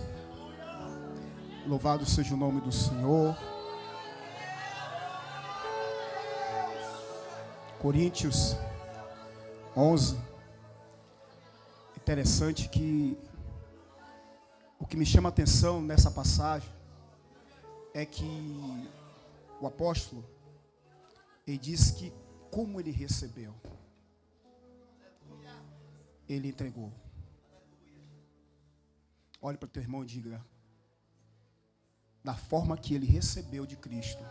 Louvado seja o nome do Senhor. Coríntios 11. Interessante que o que me chama a atenção nessa passagem é que o apóstolo, ele diz que como ele recebeu, ele entregou. Olhe para o teu irmão e diga: da forma que ele recebeu de Cristo,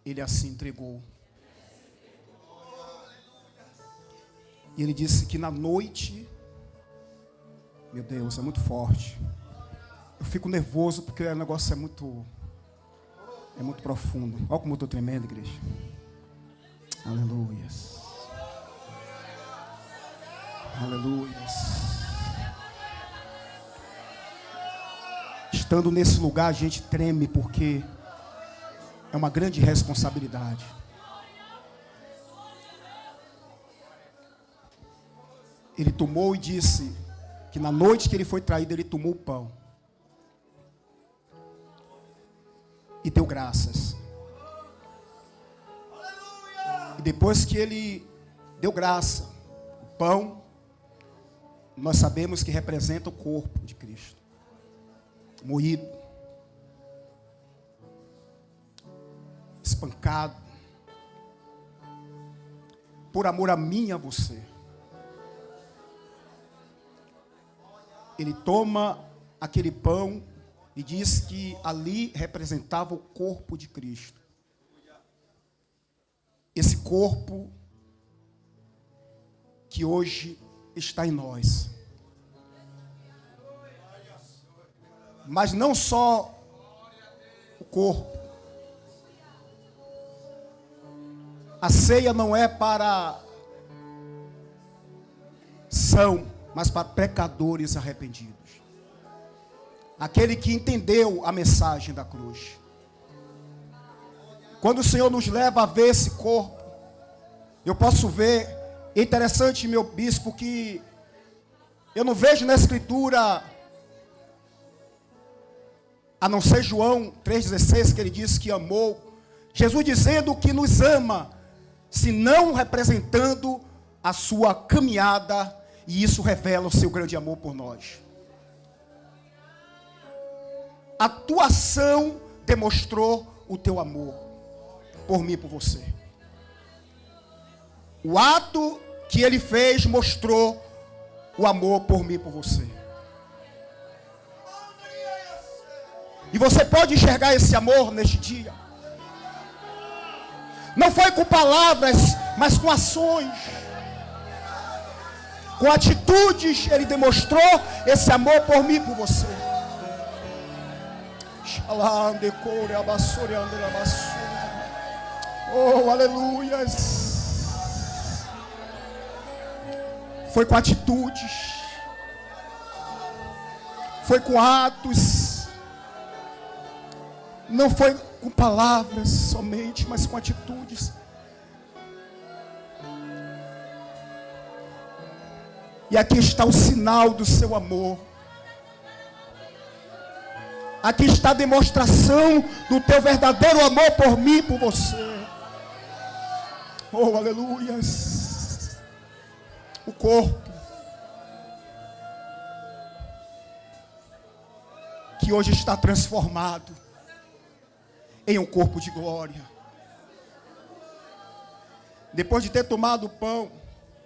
ele assim entregou. E ele disse que na noite, meu Deus, é muito forte. Eu fico nervoso porque o negócio é muito profundo. Olha como eu estou tremendo, igreja. Aleluias. Aleluias. Estando nesse lugar, a gente treme porque é uma grande responsabilidade. Ele tomou e disse que na noite que ele foi traído, ele tomou o pão e deu graças. E depois que ele deu graça, o pão, nós sabemos que representa o corpo de Cristo, moído, espancado, por amor a mim e a você. Ele toma aquele pão e diz que ali representava o corpo de Cristo. Esse corpo que hoje está em nós. Mas não só o corpo. A ceia não é para mas para pecadores arrependidos. Aquele que entendeu a mensagem da cruz. Quando o Senhor nos leva a ver esse corpo, eu posso ver, é interessante, meu bispo, que eu não vejo na Escritura, a não ser João 3,16, que ele diz que amou, Jesus dizendo que nos ama, se não representando a sua caminhada, e isso revela o seu grande amor por nós. A tua ação demonstrou o teu amor por mim e por você. O ato que ele fez mostrou o amor por mim e por você. E você pode enxergar esse amor neste dia. Não foi com palavras, mas com ações. Com atitudes, ele demonstrou esse amor por mim e por você. Oh, aleluias. Foi com atitudes. Foi com atos. Não foi com palavras somente, mas com atitudes. E aqui está o sinal do seu amor. Aqui está a demonstração do teu verdadeiro amor por mim e por você. Oh, aleluias. O corpo que hoje está transformado em um corpo de glória. Depois de ter tomado o pão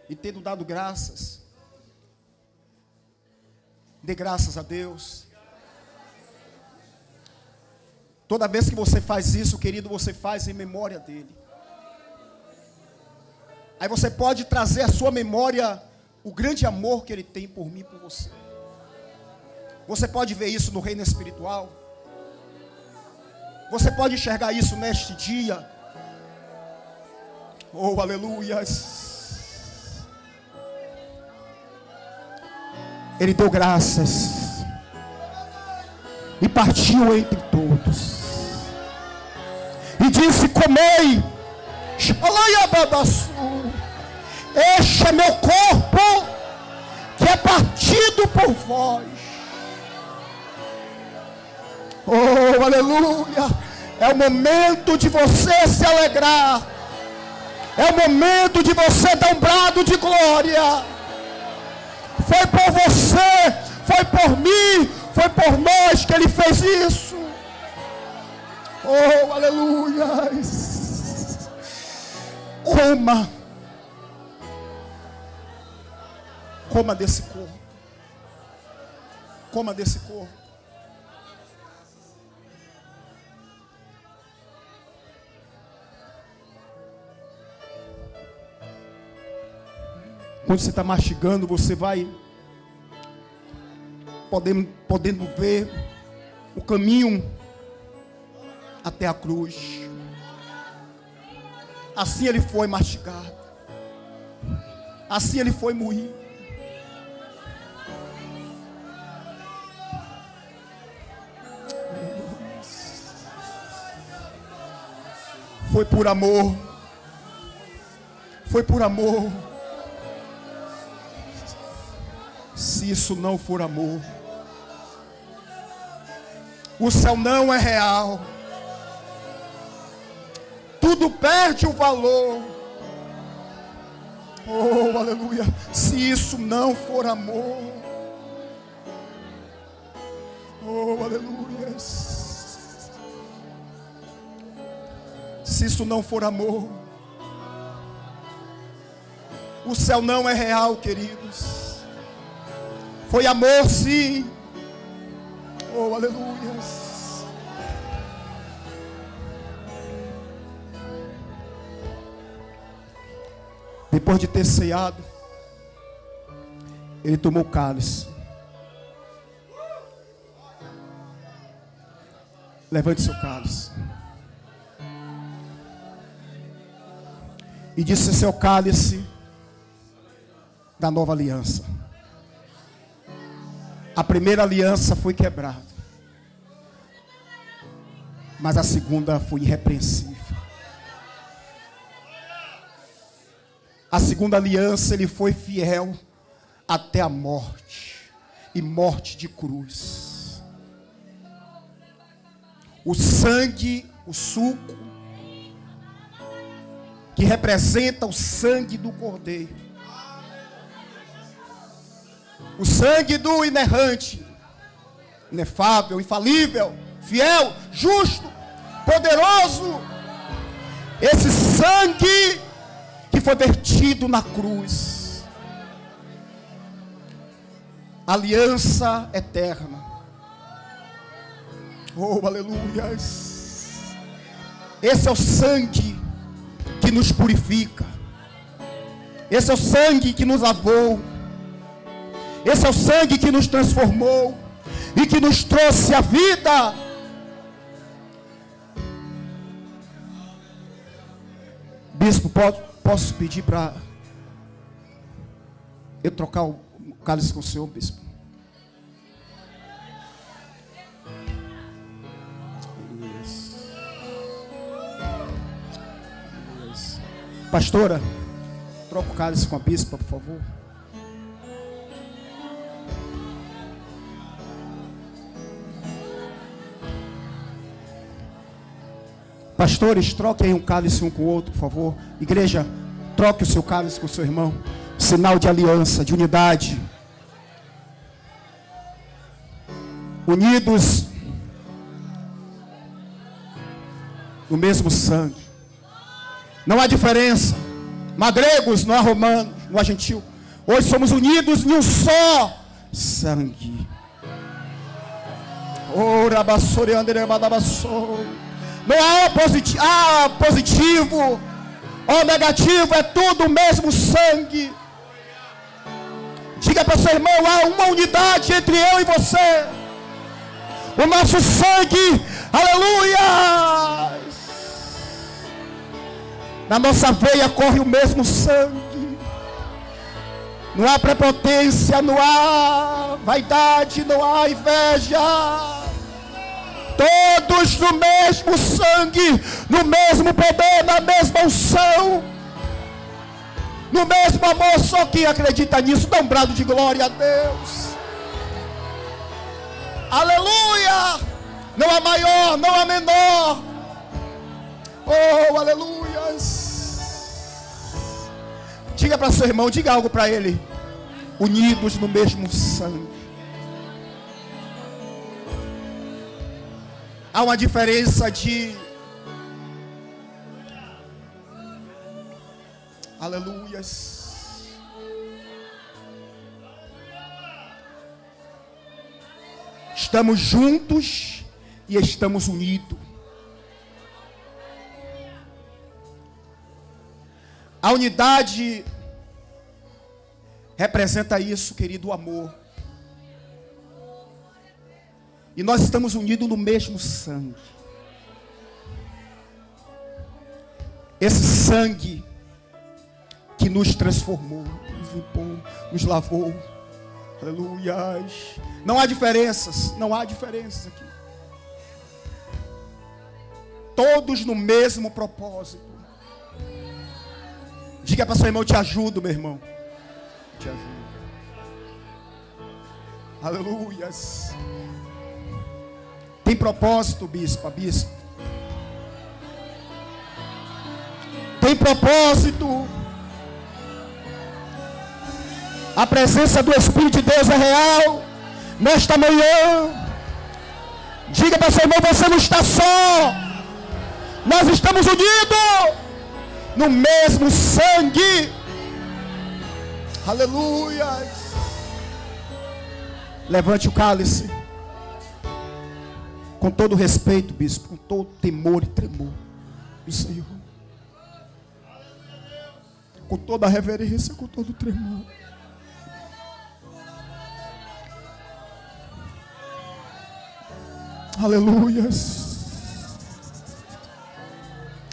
e tendo dado graças, dê graças a Deus. Toda vez que você faz isso, querido, você faz em memória dele. Aí você pode trazer à sua memória o grande amor que ele tem por mim e por você. Você pode ver isso no reino espiritual. Você pode enxergar isso neste dia? Oh, aleluias. Ele deu graças e partiu entre todos e disse: comei, este é meu corpo que é partido por vós. Oh, aleluia. É o momento de você se alegrar. É o momento de você dar um brado de glória. Foi por você, foi por mim, foi por nós que Ele fez isso. Oh, aleluia. Coma. Coma desse corpo. Coma desse corpo. Quando você está mastigando, você vai podendo ver o caminho até a cruz. Assim Ele foi mastigado. Assim Ele foi moído. Foi por amor. Foi por amor. Se isso não for amor, o céu não é real. Tudo perde o valor. Oh, aleluia. Se isso não for amor. Oh, aleluia. Se isso não for amor, o céu não é real, queridos. Foi amor, sim. Oh, aleluia. Depois de ter ceado, Ele tomou o cálice. Levante seu cálice. E disse: esse é o cálice da nova aliança. A primeira aliança foi quebrada, mas a segunda foi irrepreensível. A segunda aliança, Ele foi fiel até a morte, e morte de cruz. O sangue, o suco, que representa o sangue do Cordeiro. O sangue do inerrante, inefável, infalível, fiel, justo, poderoso. Esse sangue que foi vertido na cruz. Aliança eterna. Oh, aleluia. Esse é o sangue que nos purifica. Esse é o sangue que nos lavou. Esse é o sangue que nos transformou e que nos trouxe a vida. Bispo, posso pedir para eu trocar o cálice com o senhor, bispo? Pastora, troca o cálice com a bispa, por favor. Pastores, troquem um cálice um com o outro, por favor. Igreja, troque o seu cálice com o seu irmão. Sinal de aliança, de unidade. Unidos no mesmo sangue. Não há diferença. Não há gregos, não há romanos, não há gentil. Hoje somos unidos em um só sangue. Ora, basore, andere, badabassou. Não há positivo ou negativo, é tudo o mesmo sangue. Diga para o seu irmão: há uma unidade entre eu e você. O nosso sangue Aleluia! Na nossa veia corre o mesmo sangue. Não há prepotência, não há vaidade, não há inveja. Todos no mesmo sangue, no mesmo poder, na mesma unção, no mesmo amor. Só quem acredita nisso dá um brado de glória a Deus. Aleluia! Não há maior, não há menor. Oh, aleluia! Diga para seu irmão, diga algo para ele. Unidos no mesmo sangue. Há uma diferença de... Aleluias. Estamos juntos e estamos unidos. A unidade representa isso, querido, o amor. E nós estamos unidos no mesmo sangue. Esse sangue que nos transformou, nos limpou, nos lavou. Aleluias. Não há diferenças, não há diferenças aqui. Todos no mesmo propósito. Diga para seu irmão, eu te ajudo, meu irmão. Te ajudo. Aleluias. Tem propósito, bispo, bispo. Tem propósito. A presença do Espírito de Deus é real. Nesta manhã. Diga para seu irmão, você não está só. Nós estamos unidos no mesmo sangue. Aleluia. Levante o cálice. Com todo respeito, bispo, com todo temor e tremor do Senhor. Com toda a reverência, com todo o tremor. Aleluias.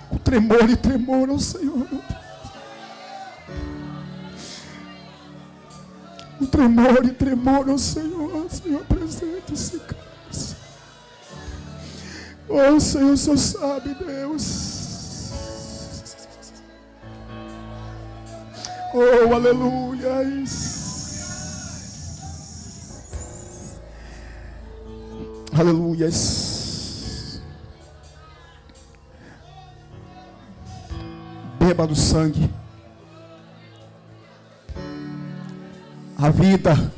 Com tremor e tremor ao Senhor. Com tremor e tremor ao Senhor. Senhor, apresenta esse cálice. Oh, Senhor, o Senhor sabe, Deus. Oh, aleluia. Aleluias. Beba do sangue. A vida.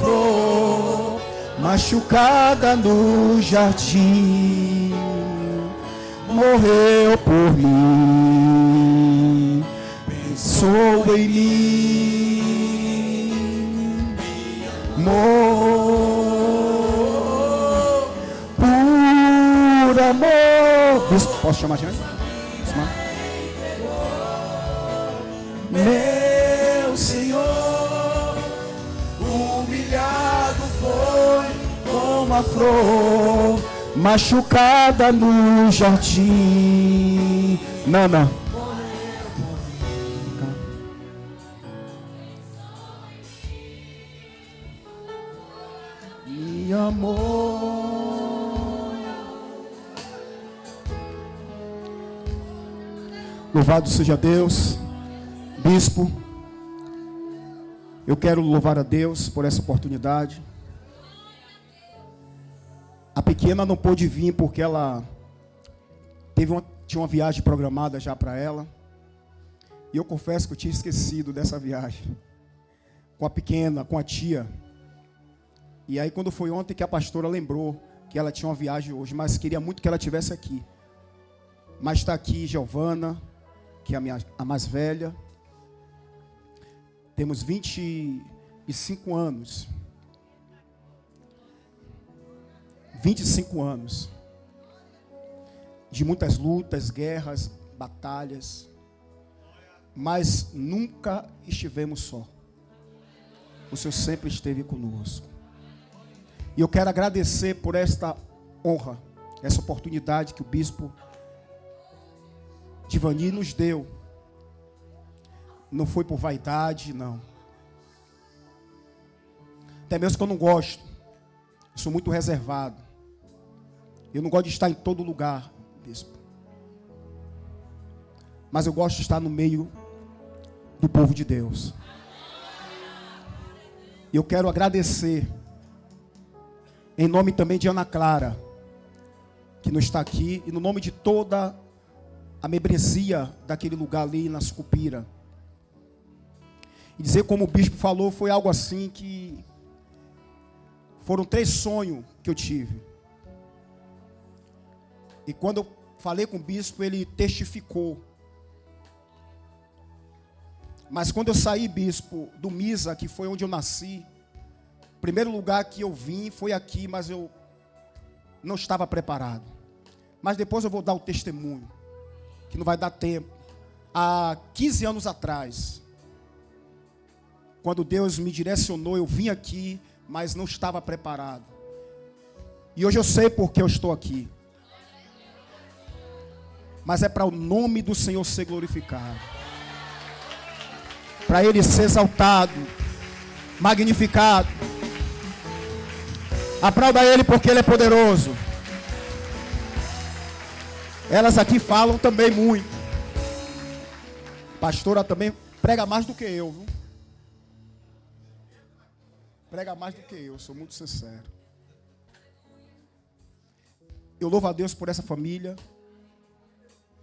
Flor machucada no jardim, morreu por mim, pensou em mim, amor, por amor. Posso chamar de antes? Meu Senhor, humilhado foi como a flor machucada no jardim. Nana. E amor. Louvado seja Deus. Bispo, eu quero louvar a Deus por essa oportunidade. A pequena não pôde vir porque ela tinha uma viagem programada já para ela. E eu confesso que eu tinha esquecido dessa viagem. Com a pequena, com a tia. E aí quando foi ontem que a pastora lembrou que ela tinha uma viagem hoje, mas queria muito que ela estivesse aqui. Mas está aqui Giovana, que é a mais velha. Temos 25 anos. 25 anos. De muitas lutas, guerras, batalhas. Mas nunca estivemos só. O Senhor sempre esteve conosco. E eu quero agradecer por esta honra, essa oportunidade que o bispo Divani nos deu. Não foi por vaidade, não. Até mesmo que eu não gosto. Eu sou muito reservado. Eu não gosto de estar em todo lugar, bispo. Mas eu gosto de estar no meio do povo de Deus. E eu quero agradecer, em nome também de Ana Clara, que não está aqui, e no nome de toda a membresia daquele lugar ali na Sucupira. E dizer, como o bispo falou, foi algo assim que foram 3 sonhos que eu tive. E quando eu falei com o bispo, ele testificou. Mas quando eu saí, bispo, do Misa, que foi onde eu nasci, o primeiro lugar que eu vim foi aqui, mas eu não estava preparado. Mas depois eu vou dar o testemunho, que não vai dar tempo. Há 15 anos atrás, quando Deus me direcionou, eu vim aqui, mas não estava preparado. E hoje eu sei porque eu estou aqui. Mas é para o nome do Senhor ser glorificado. Para Ele ser exaltado, magnificado. Aplauda Ele porque Ele é poderoso. Elas aqui falam também muito. Pastora também prega mais do que eu, viu? Prega mais do que eu, sou muito sincero. Eu louvo a Deus por essa família.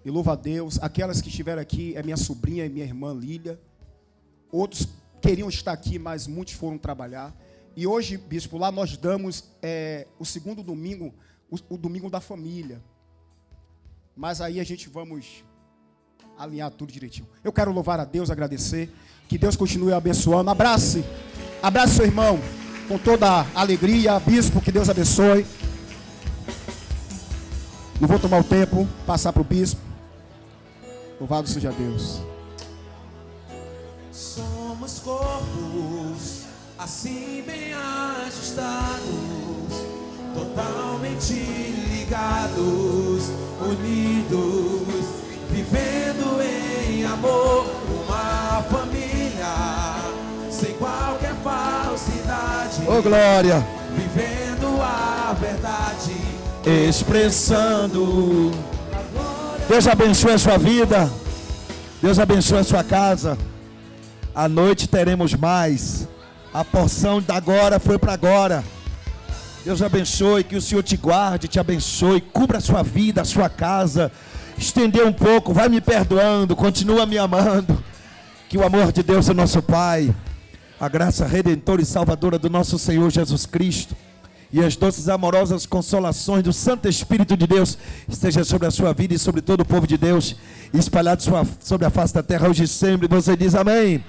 Eu louvo a Deus. Aquelas que estiveram aqui é minha sobrinha e minha irmã Lília. Outros queriam estar aqui, mas muitos foram trabalhar. E hoje, bispo, lá nós damos o segundo domingo, o domingo da família. Mas aí a gente vamos alinhar tudo direitinho. Eu quero louvar a Deus, agradecer. Que Deus continue abençoando. Abrace seu irmão com toda a alegria. Bispo, que Deus abençoe. Não vou tomar o tempo, passar para o bispo. Louvado seja Deus. Somos corpos assim bem ajustados, totalmente ligados, unidos, vivendo em amor, uma família, sem qualquer falsidade. Ô glória! Vivendo a verdade, Expressando. Deus abençoe a sua vida. Deus abençoe a sua casa. À noite teremos mais. A porção da agora foi para agora. Deus abençoe, que o Senhor te guarde, te abençoe, cubra a sua vida, a sua casa. Estender um pouco, vai me perdoando, continua me amando. Que o amor de Deus, o nosso Pai, a graça redentora e salvadora do nosso Senhor Jesus Cristo e as doces amorosas consolações do Santo Espírito de Deus esteja sobre a sua vida e sobre todo o povo de Deus, espalhado sobre a face da terra hoje e sempre. Você diz amém.